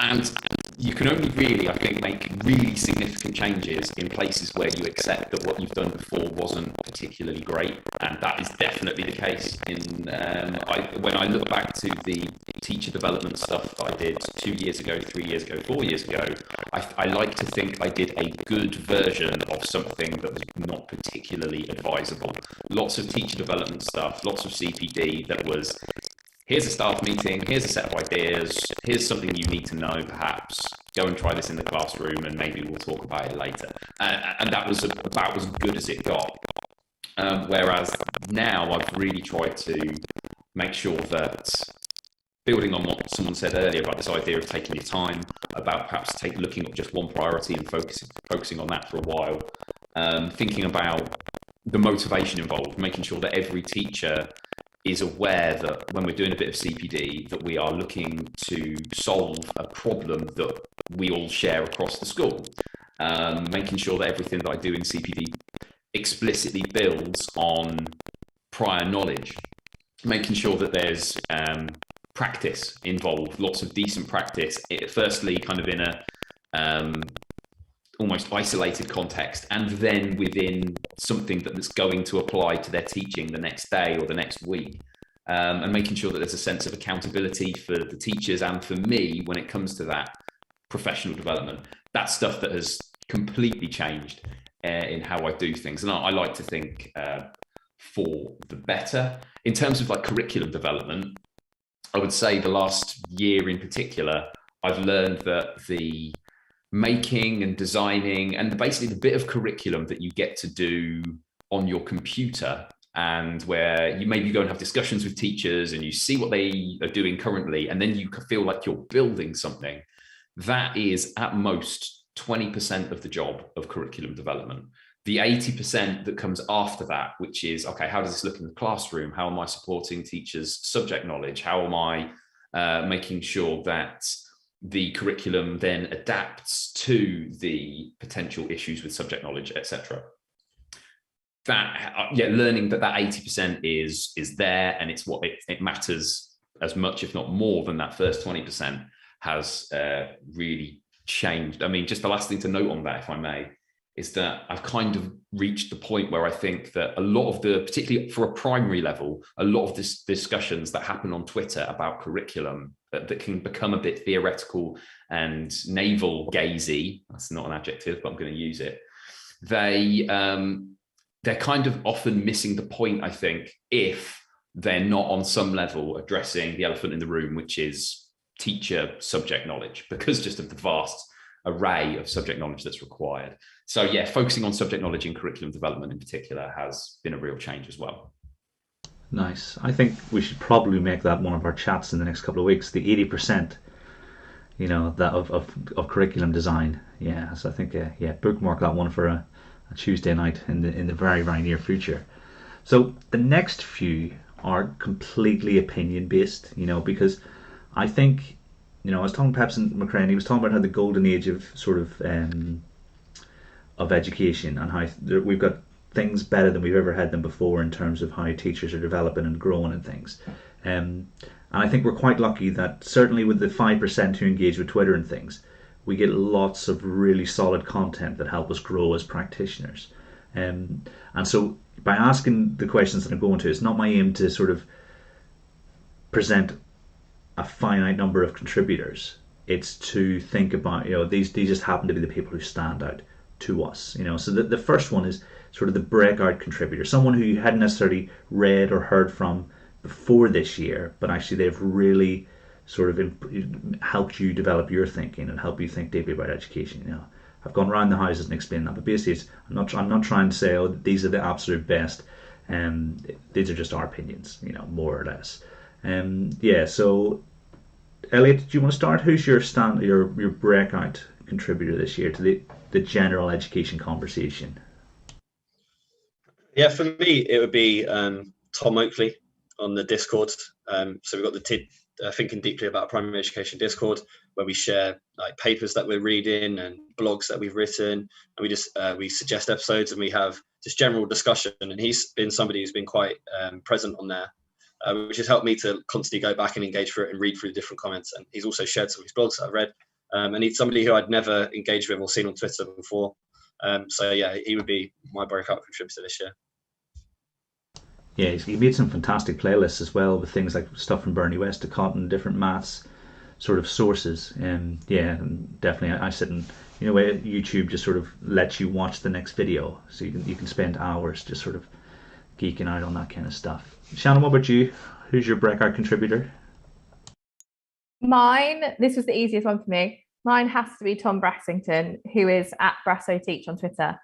And you can only really, I think, make really significant changes in places where you accept that what you've done before wasn't particularly great, and that is definitely the case. When I look back to the teacher development stuff that I did 2 years ago, 3 years ago, 4 years ago, I like to think I did a good version of something that was not particularly advisable. Lots of teacher development stuff, lots of CPD that was, here's a staff meeting, here's a set of ideas, here's something you need to know perhaps, go and try this in the classroom and maybe we'll talk about it later. And that was about as good as it got. Whereas now I've really tried to make sure that, building on what someone said earlier about this idea of taking your time, about perhaps looking at just one priority and focusing on that for a while, thinking about the motivation involved, making sure that every teacher is aware that when we're doing a bit of CPD, that we are looking to solve a problem that we all share across the school. Making sure that everything that I do in CPD explicitly builds on prior knowledge. Making sure that there's practice involved, lots of decent practice. Firstly, kind of in a almost isolated context, and then within something that's going to apply to their teaching the next day or the next week. And making sure that there's a sense of accountability for the teachers and for me when it comes to that professional development. That's stuff that has completely changed in how I do things. And I like to think for the better. In terms of like curriculum development, I would say the last year in particular, I've learned that the making and designing and basically the bit of curriculum that you get to do on your computer, and where you maybe go and have discussions with teachers and you see what they are doing currently, and then you feel like you're building something, that is at most 20% of the job of curriculum development. The 80% that comes after that, which is, okay, how does this look in the classroom? How am I supporting teachers' subject knowledge? How am I making sure that the curriculum then adapts to the potential issues with subject knowledge, etc.? That learning that 80% is there, and it's what it matters as much, if not more, than that first 20% has really changed. I mean, just the last thing to note on that, if I may, is that I've kind of reached the point where I think that a lot of the, particularly for a primary level, a lot of this discussions that happen on Twitter about curriculum that can become a bit theoretical and navel gazy, that's not an adjective, but I'm going to use it, they're kind of often missing the point, I think, if they're not on some level addressing the elephant in the room, which is teacher subject knowledge, because just of the vast array of subject knowledge that's required. So yeah, focusing on subject knowledge in curriculum development in particular has been a real change as well. Nice. I think we should probably make that one of our chats in the next couple of weeks, the 80%, that of curriculum design. Yeah, so I think, bookmark that one for a Tuesday night in the very, very near future. So the next few are completely opinion based, because I think, I was talking to Pepsin McCrane, he was talking about how the golden age of sort of education, and how we've got things better than we've ever had them before in terms of how teachers are developing and growing and things. And I think we're quite lucky that certainly with the 5% who engage with Twitter and things, we get lots of really solid content that help us grow as practitioners. And so by asking the questions that I'm going to, it's not my aim to sort of present a finite number of contributors. It's to think about, these just happen to be the people who stand out to us. So the first one is sort of the breakout contributor, someone who you hadn't necessarily read or heard from before this year, but actually they've really sort of helped you develop your thinking and help you think deeply about education. I've gone around the houses and explained that, but basically I'm not trying to say, these are the absolute best, these are just our opinions, more or less. So Elliot, do you want to start? Who's your breakout contributor this year to the general education conversation? Yeah, for me it would be Tom Oakley on the Discord. So we've got the Thinking Deeply About Primary Education Discord, where we share like papers that we're reading and blogs that we've written, and we suggest episodes, and we have just general discussion. And he's been somebody who's been quite present on there, which has helped me to constantly go back and engage through it and read through the different comments. And he's also shared some of his blogs that I've read, and he's somebody who I'd never engaged with or seen on Twitter before. So yeah, he would be my breakout contributor this year. Yeah, he made some fantastic playlists as well, with things like stuff from Bernie West to Cotton, different maths sort of sources. And definitely I sit and YouTube just sort of lets you watch the next video, so you can spend hours just sort of geeking out on that kind of stuff. Shannon, what about you? Who's your breakout contributor? Mine, this was the easiest one for me. Mine has to be Tom Brassington, who is at BrassoTeach on Twitter.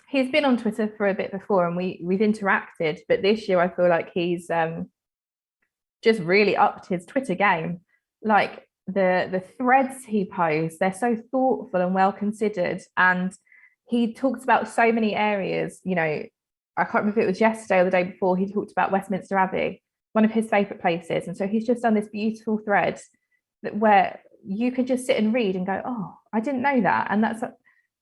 He's been on Twitter for a bit before, and we've interacted, but this year I feel like he's just really upped his Twitter game. Like the threads he posts, they're so thoughtful and well considered, and he talks about so many areas. I can't remember if it was yesterday or the day before, he talked about Westminster Abbey, one of his favourite places, and so he's just done this beautiful thread where you could just sit and read and go, oh, I didn't know that, and that's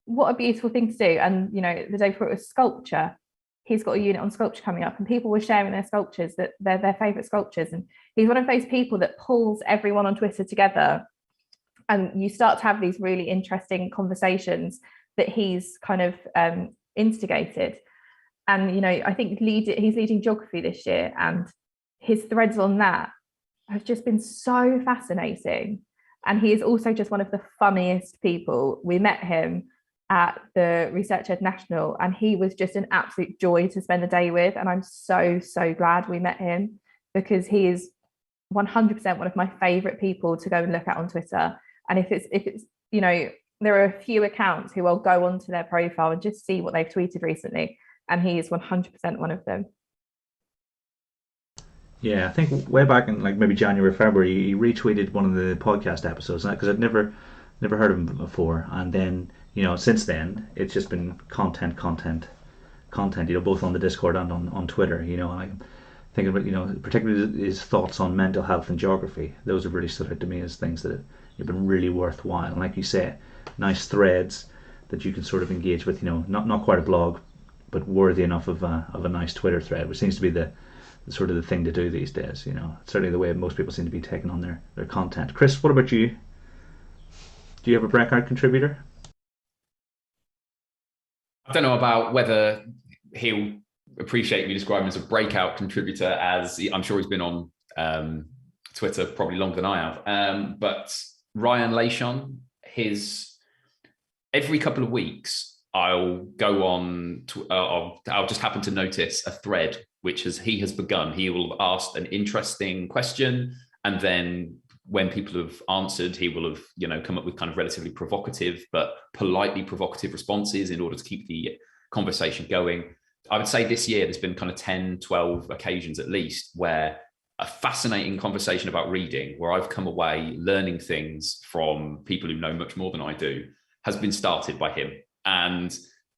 what a beautiful thing to do. And the day before it was sculpture, he's got a unit on sculpture coming up, and people were sharing their sculptures, that they're their favorite sculptures. And he's one of those people that pulls everyone on Twitter together, and you start to have these really interesting conversations that he's kind of instigated. And, you know, I think he's leading geography this year, and his threads on that have just been so fascinating. And he is also just one of the funniest people. We met him at the Research Ed National, and he was just an absolute joy to spend the day with. And I'm so glad we met him, because he is 100% one of my favorite people to go and look at on Twitter. And if it's you know, there are a few accounts who I'll go onto their profile and just see what they've tweeted recently, and he is 100% one of them. Yeah, I think way back in like maybe January, February, he retweeted one of the podcast episodes, because I'd never heard of him before. And then, you know, since then it's just been content, you know, both on the Discord and on Twitter. You know, and I'm thinking about, you know, particularly his thoughts on mental health and geography. Those have really stood out to me as things that have been really worthwhile. And like you say, nice threads that you can sort of engage with. You know, not quite a blog, but worthy enough of a nice Twitter thread, which seems to be the sort of the thing to do these days. You know, certainly the way most people seem to be taking on their content. Chris, what about you? Do you have a breakout contributor? I don't know about whether he'll appreciate me describing him as a breakout contributor, as I'm sure he's been on Twitter probably longer than I have. But Ryan Lashon, every couple of weeks, I'll go on to, I'll just happen to notice a thread he has begun. He will ask an interesting question, and then when people have answered, he will have, you know, come up with kind of relatively provocative but politely provocative responses in order to keep the conversation going. I would say this year there's been kind of 10, 12 occasions at least where a fascinating conversation about reading, where I've come away learning things from people who know much more than I do, has been started by him. And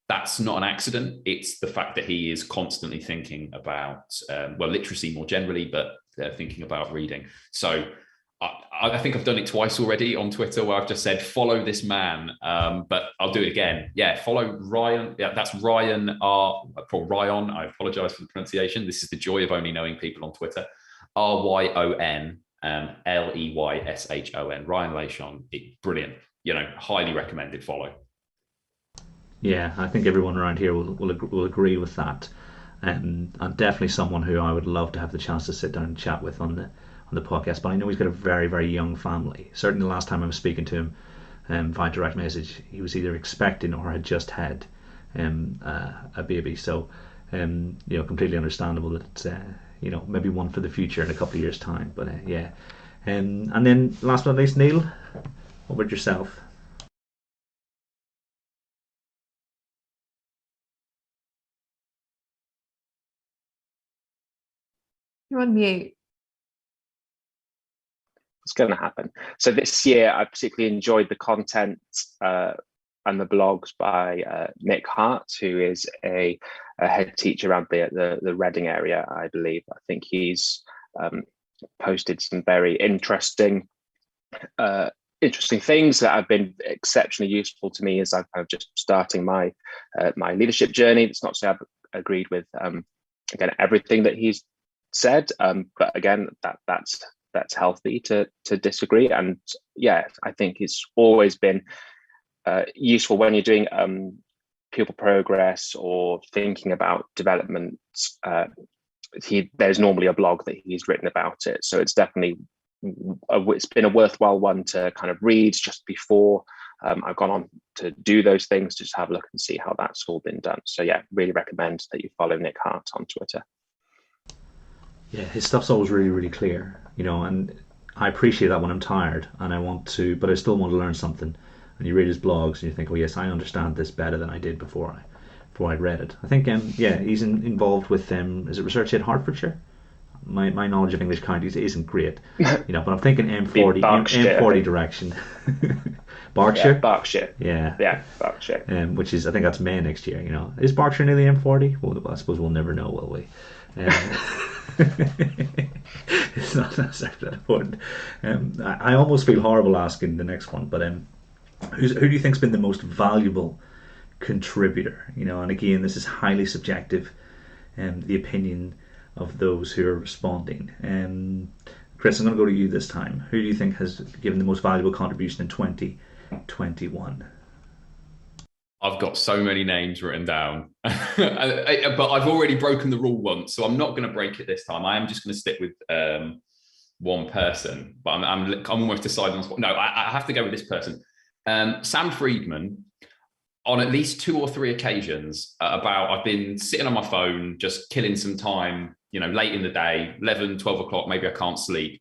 that's not an accident. It's the fact that he is constantly thinking about, literacy more generally, but thinking about reading. So I think I've done it twice already on Twitter, where I've just said, follow this man, but I'll do it again. Yeah, follow Ryan. Yeah, that's Ryan for Ryan. I apologize for the pronunciation. This is the joy of only knowing people on Twitter. RYON LEYSHON. Ryan Lashon. Brilliant. You know, highly recommended follow. Yeah, I think everyone around here will agree with that. And definitely someone who I would love to have the chance to sit down and chat with on the podcast. But I know he's got a very, very young family. Certainly the last time I was speaking to him via direct message, he was either expecting or had just had a baby. So, you know, completely understandable that it's, you know, maybe one for the future in a couple of years' time. But yeah. And then last but not least, Neil, what about yourself? You're on mute. What's going to happen? So this year, I particularly enjoyed the content and the blogs by Nick Hart, who is a head teacher around the Reading area, I believe. I think he's posted some very interesting things that have been exceptionally useful to me as I'm kind of just starting my my leadership journey. It's not to say I've agreed with again everything that he's said, but again that's healthy to disagree. And yeah, I think it's always been useful when you're doing pupil progress or thinking about development. There's normally a blog that he's written about it, so it's definitely it's been a worthwhile one to kind of read just before I've gone on to do those things, to just have a look and see how that's all been done. So yeah, really recommend that you follow Nick Hart on Twitter. Yeah, his stuff's always really, really clear, you know, and I appreciate that when I'm tired and I want to, but I still want to learn something. And you read his blogs and you think, oh yes, I understand this better than I did before I read it. I think, yeah, he's involved with is it Research Ed Hertfordshire? My knowledge of English counties isn't great, you know, but I'm thinking M40 direction. Berkshire? Yeah, Berkshire. Yeah, Berkshire. Which is, I think that's May next year, you know. Is Berkshire near the M40? Well, I suppose we'll never know, will we? It's not that important. I almost feel horrible asking the next one, but who do you think's been the most valuable contributor? You know, and again, this is highly subjective. the opinion of those who are responding. Chris, I'm going to go to you this time. Who do you think has given the most valuable contribution in 2021? I've got so many names written down, but I've already broken the rule once, so I'm not going to break it this time. I am just going to stick with one person, but I'm almost deciding on spot. No, I have to go with this person. Sam Friedman, on at least 2 or 3 occasions, I've been sitting on my phone, just killing some time, late in the day, 11, 12 o'clock, maybe I can't sleep.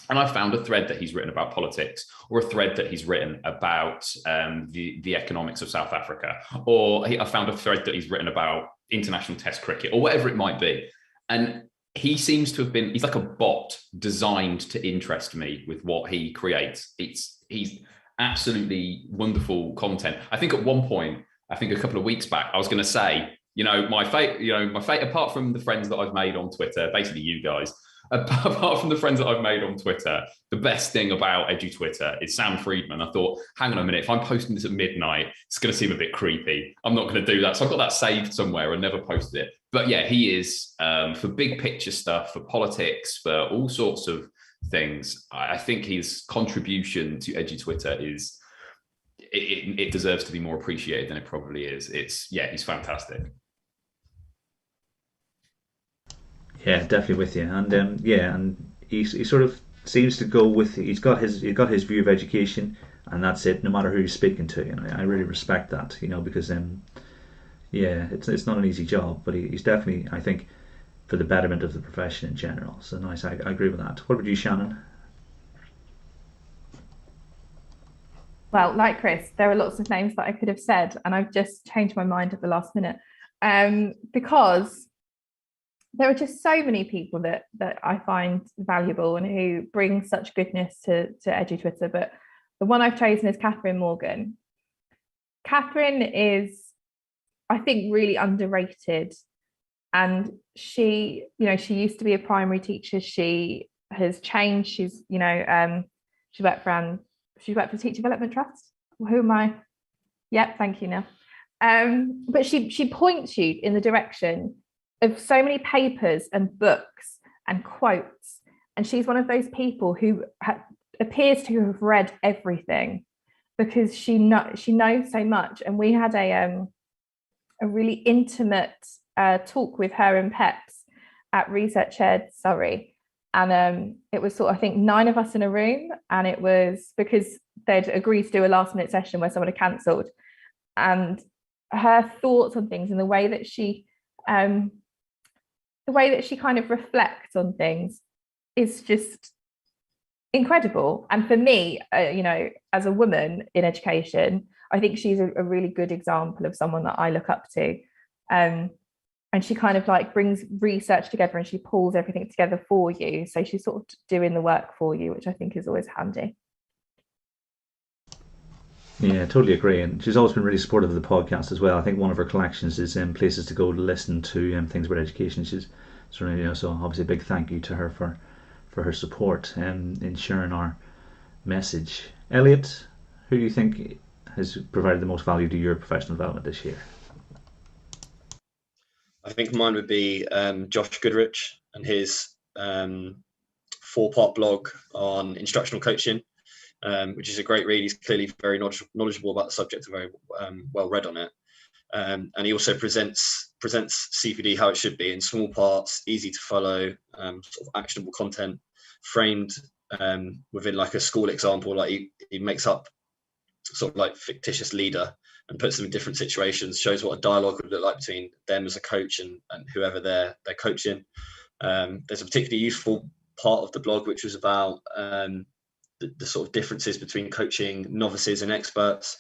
And I found a thread that he's written about politics, or a thread that he's written about the economics of South Africa, or I found a thread that he's written about international test cricket, or whatever it might be. And he seems to have he's like a bot designed to interest me with what he creates. He's absolutely wonderful content. I think at one point, a couple of weeks back, I was going to say, my fate, apart from the friends that I've made on Twitter, basically you guys, apart from the friends that I've made on Twitter, the best thing about EduTwitter is Sam Friedman. I thought, hang on a minute, if I'm posting this at midnight, it's going to seem a bit creepy. I'm not going to do that. So I've got that saved somewhere and never posted it. But yeah, he is for big picture stuff, for politics, for all sorts of things. I think his contribution to EduTwitter is, it deserves to be more appreciated than it probably is. He's fantastic. Yeah, definitely with you, and and he sort of seems to go with, he's got his view of education, and that's it, no matter who he's speaking to. And I really respect that, because it's not an easy job, but he's definitely, I think, for the betterment of the profession in general. So nice, I agree with that. What about you, Shannon? Well, like Chris, there are lots of names that I could have said, and I've just changed my mind at the last minute, because there are just so many people that I find valuable and who bring such goodness to EduTwitter. But the one I've chosen is Catherine Morgan. Catherine is, I think, really underrated. And she used to be a primary teacher. She has changed. She's, she worked for Teacher Development Trust. Who am I? Yep, thank you, Neil. But she points you in the direction of so many papers and books and quotes, and she's one of those people who appears to have read everything, because she knows so much. And we had a really intimate talk with her and Peps at Research Ed Surrey, and it was I think 9 of us in a room, and it was because they'd agreed to do a last minute session where someone had cancelled, and her thoughts on things and the way that she kind of reflects on things is just incredible. And for me, as a woman in education, I think she's a really good example of someone that I look up to. And she kind of like brings research together, and she pulls everything together for you. So she's sort of doing the work for you, which I think is always handy. Yeah, I totally agree. And she's always been really supportive of the podcast as well. I think one of her collections is places to go to listen to things about education. She's certainly, so obviously a big thank you to her for her support in sharing our message. Elliot, who do you think has provided the most value to your professional development this year? I think mine would be Josh Goodrich and his 4-part blog on instructional coaching, which is a great read. He's clearly very knowledgeable about the subject and very well read on it. And he also presents CPD how it should be, in small parts, easy to follow, sort of actionable content, framed within like a school example. Like he makes up sort of like fictitious leader and puts them in different situations, shows what a dialogue would look like between them as a coach and whoever they're coaching. There's a particularly useful part of the blog which was about the sort of differences between coaching novices and experts,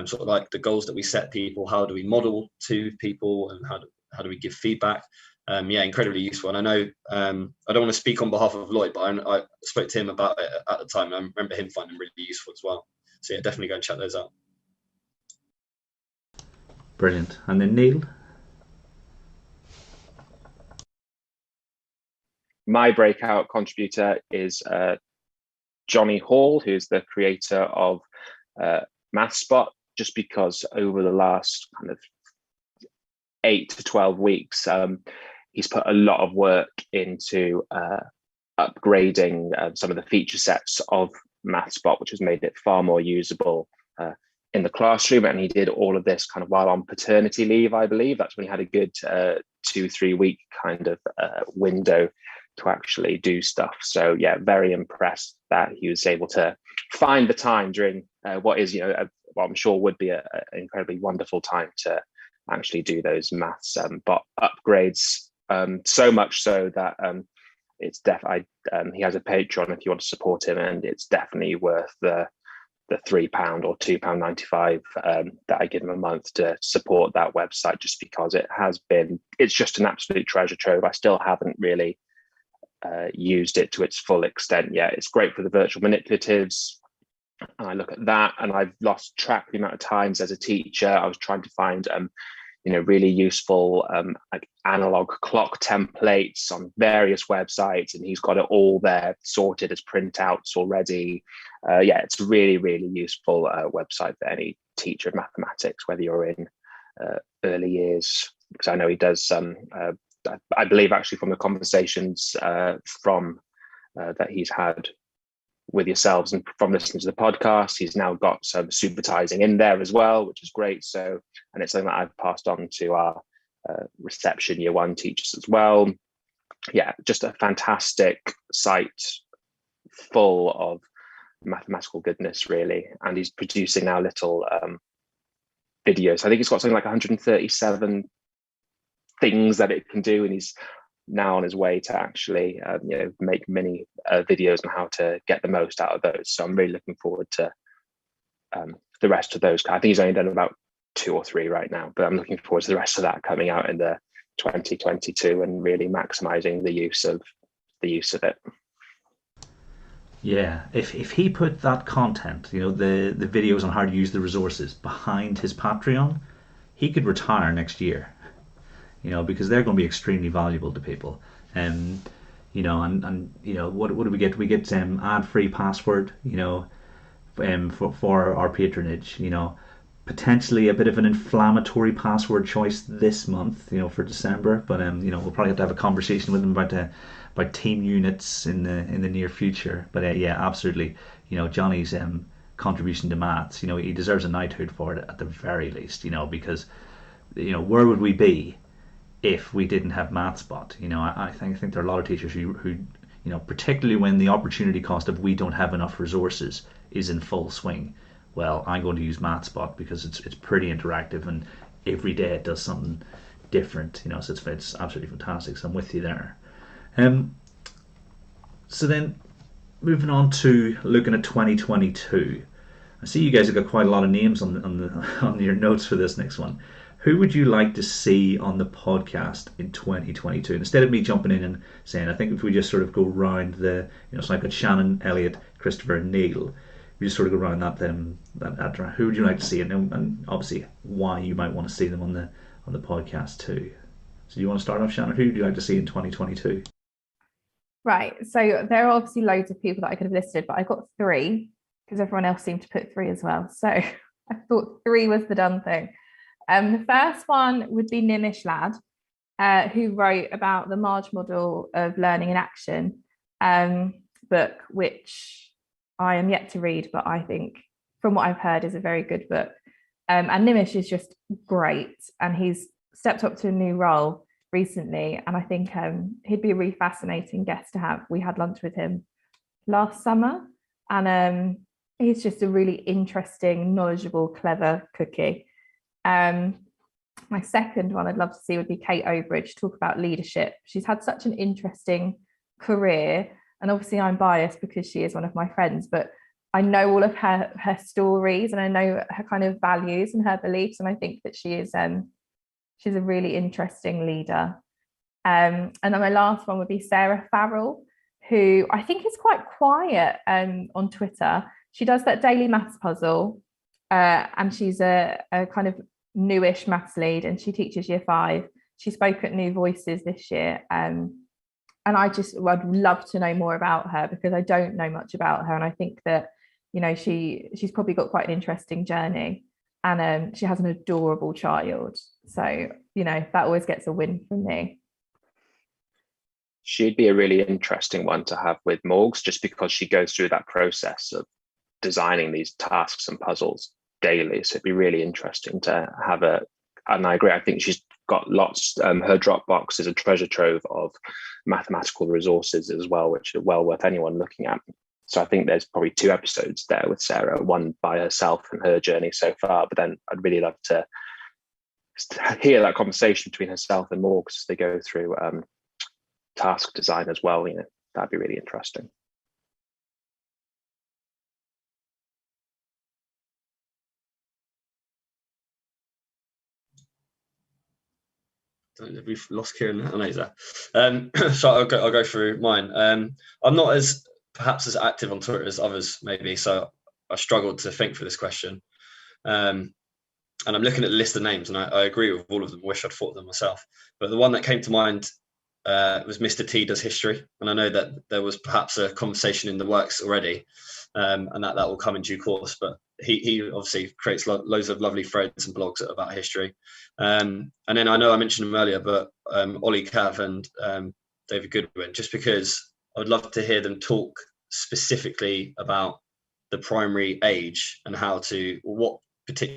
sort of like the goals that we set people, how do we model to people, and how do we give feedback. Incredibly useful. And I know I don't want to speak on behalf of Lloyd, but I spoke to him about it at the time, and I remember him finding them really useful as well. So yeah, definitely go and check those out. Brilliant. And then Neil? My breakout contributor is Johnny Hall, who's the creator of MathSpot, just because over the last kind of 8 to 12 weeks, he's put a lot of work into upgrading some of the feature sets of MathSpot, which has made it far more usable in the classroom. And he did all of this kind of while on paternity leave, I believe. That's when he had a good 2-3 week kind of window to actually do stuff. So yeah, very impressed that he was able to find the time during what is, what I'm sure would be an incredibly wonderful time to actually do those maths bot upgrades. So much so that it's he has a Patreon if you want to support him, and it's definitely worth the £3 or £2.95 that I give him a month to support that website, just because it's just an absolute treasure trove. I still haven't really used it to its full extent yet. It's great for the virtual manipulatives. And I look at that and I've lost track of the amount of times as a teacher I was trying to find really useful like analog clock templates on various websites, and he's got it all there sorted as printouts already. It's a really, really useful website for any teacher of mathematics, whether you're in early years, because I know he does I believe actually from the conversations that he's had with yourselves and from listening to the podcast, he's now got some supertising in there as well, which is great. So, and it's something that I've passed on to our reception year 1 teachers as well. Yeah, just a fantastic site full of mathematical goodness, really. And he's producing now little videos. I think he's got something like 137 things that it can do, and he's now on his way to actually make mini videos on how to get the most out of those. So I'm really looking forward to the rest of those. I think he's only done about 2 or 3 right now, but I'm looking forward to the rest of that coming out in the 2022 and really maximizing the use of it. Yeah, if he put that content, the videos on how to use the resources behind his Patreon, he could retire next year. Because they're going to be extremely valuable to people. And what do we get? We get ad-free password, for our patronage. Potentially a bit of an inflammatory password choice this month, for December. But we'll probably have to have a conversation with them about team units in the near future. But yeah, absolutely. Johnny's contribution to maths. He deserves a knighthood for it at the very least. Because where would we be if we didn't have MathSpot? I think there are a lot of teachers who particularly when the opportunity cost of we don't have enough resources is in full swing. Well, I'm going to use MathSpot because it's pretty interactive and every day it does something different. So it's absolutely fantastic. So I'm with you there. So then moving on to looking at 2022. I see you guys have got quite a lot of names on your notes for this next one. Who would you like to see on the podcast in 2022? And instead of me jumping in and saying, I think if we just sort of go round it's like a Shannen, Elliot, Christopher, and Neil. We just sort of go around that who would you like to see, and obviously why you might want to see them on the podcast too. So do you want to start off, Shannen? Who would you like to see in 2022? Right. So there are obviously loads of people that I could have listed, but I got 3 because everyone else seemed to put 3 as well. So I thought 3 was the done thing. The first one would be Nimish Lad, who wrote about the Marge model of learning in action book, which I am yet to read, but I think from what I've heard is a very good book. And Nimish is just great, and he's stepped up to a new role recently, and I think he'd be a really fascinating guest to have. We had lunch with him last summer, and he's just a really interesting, knowledgeable, clever cookie. My second one I'd love to see would be Kate Obridge talk about leadership. She's had such an interesting career, and obviously I'm biased because she is one of my friends, but I know all of her stories and I know her kind of values and her beliefs, and I think that she is she's a really interesting leader. And then my last one would be Sarah Farrell, who I think is quite quiet on Twitter. She does that daily maths puzzle, and she's a kind of newish maths lead, and she teaches year 5. She spoke at New Voices this year, and I'd love to know more about her because I don't know much about her, and I think that she's probably got quite an interesting journey, and she has an adorable child, so that always gets a win from me. she'd be a really interesting one to have with Morgs, just because she goes through that process of designing these tasks and puzzles daily. So it'd be really interesting to have and I agree, I think she's got lots, her Dropbox is a treasure trove of mathematical resources as well, which are well worth anyone looking at. So I think there's probably 2 episodes there with Sarah, one by herself and her journey so far, but then I'd really love to hear that conversation between herself and Morgs as they go through task design as well. That'd be really interesting. We've lost Kieran and Asa. So I'll go through mine. I'm not perhaps as active on Twitter as others maybe, so I struggled to think for this question. And I'm looking at the list of names, and I agree with all of them. I wish I'd thought of them myself. But the one that came to mind was Mr. T Does History. And I know that there was perhaps a conversation in the works already, and that will come in due course. But he obviously creates loads of lovely threads and blogs about history. And then I know I mentioned him earlier, but Ollie Cav and David Goodwin, just because I would love to hear them talk specifically about the primary age and what particular